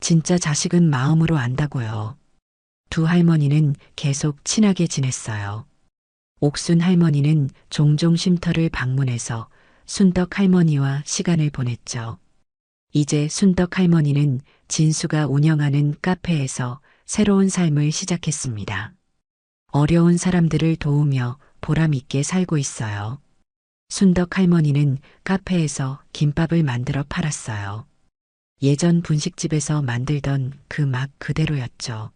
진짜 자식은 마음으로 안다고요. 두 할머니는 계속 친하게 지냈어요. 옥순 할머니는 종종 쉼터를 방문해서 순덕 할머니와 시간을 보냈죠. 이제 순덕 할머니는 진수가 운영하는 카페에서 새로운 삶을 시작했습니다. 어려운 사람들을 도우며 보람 있게 살고 있어요. 순덕 할머니는 카페에서 김밥을 만들어 팔았어요. 예전 분식집에서 만들던 그 맛 그대로였죠.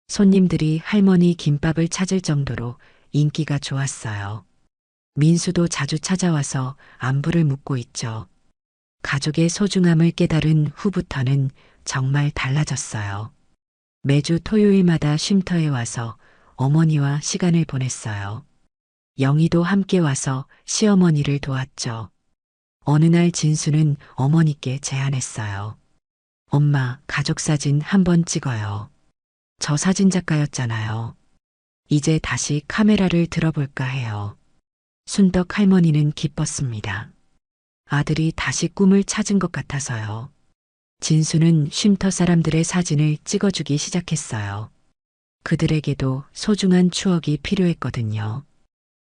손님들이 할머니 김밥을 찾을 정도로 인기가 좋았어요. 민수도 자주 찾아와서 안부를 묻고 있죠. 가족의 소중함을 깨달은 후부터는 정말 달라졌어요. 매주 토요일마다 쉼터에 와서 어머니와 시간을 보냈어요. 영희도 함께 와서 시어머니를 도왔죠. 어느 날 진수는 어머니께 제안했어요. 엄마, 가족사진 한번 찍어요. 저 사진작가였잖아요. 이제 다시 카메라를 들어볼까 해요. 순덕 할머니는 기뻤습니다. 아들이 다시 꿈을 찾은 것 같아서요. 진수는 쉼터 사람들의 사진을 찍어주기 시작했어요. 그들에게도 소중한 추억이 필요했거든요.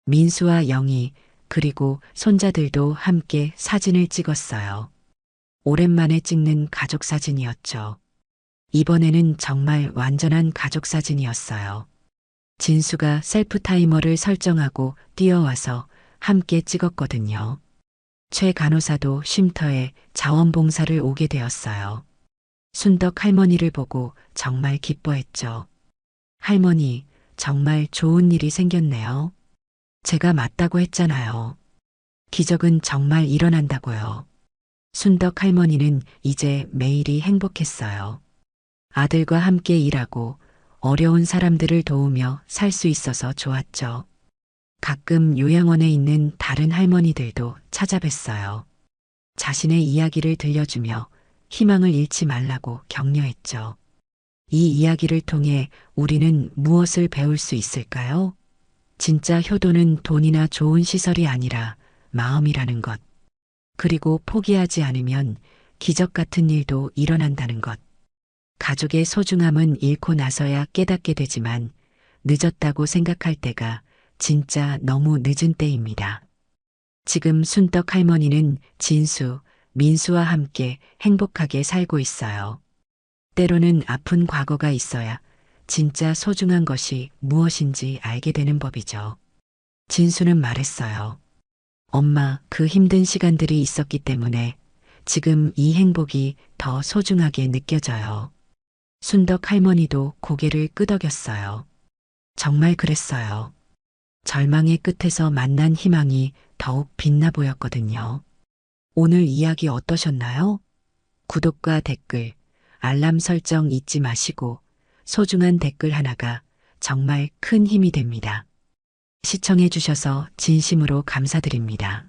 민수와 영희, 그리고 손자들도 함께 사진을 찍었어요. 오랜만에 찍는 가족 사진이었죠. 이번에는 정말 완전한 가족 사진이었어요. 진수가 셀프 타이머를 설정하고 뛰어와서 함께 찍었거든요. 최 간호사도 쉼터에 자원봉사를 오게 되었어요. 순덕 할머니를 보고 정말 기뻐했죠. 할머니, 정말 좋은 일이 생겼네요. 제가 맞다고 했잖아요. 기적은 정말 일어난다고요. 순덕 할머니는 이제 매일이 행복했어요. 아들과 함께 일하고 어려운 사람들을 도우며 살 수 있어서 좋았죠. 가끔 요양원에 있는 다른 할머니들도 찾아뵀어요. 자신의 이야기를 들려주며 희망을 잃지 말라고 격려했죠. 이 이야기를 통해 우리는 무엇을 배울 수 있을까요? 진짜 효도는 돈이나 좋은 시설이 아니라 마음이라는 것. 그리고 포기하지 않으면 기적 같은 일도 일어난다는 것. 가족의 소중함은 잃고 나서야 깨닫게 되지만 늦었다고 생각할 때가 진짜 너무 늦은 때입니다. 지금 순떡 할머니는 진수, 민수와 함께 행복하게 살고 있어요. 때로는 아픈 과거가 있어야 진짜 소중한 것이 무엇인지 알게 되는 법이죠. 진수는 말했어요. 엄마, 그 힘든 시간들이 있었기 때문에 지금 이 행복이 더 소중하게 느껴져요. 순덕 할머니도 고개를 끄덕였어요. 정말 그랬어요. 절망의 끝에서 만난 희망이 더욱 빛나 보였거든요. 오늘 이야기 어떠셨나요? 구독과 댓글, 알람 설정 잊지 마시고 소중한 댓글 하나가 정말 큰 힘이 됩니다. 시청해 주셔서 진심으로 감사드립니다.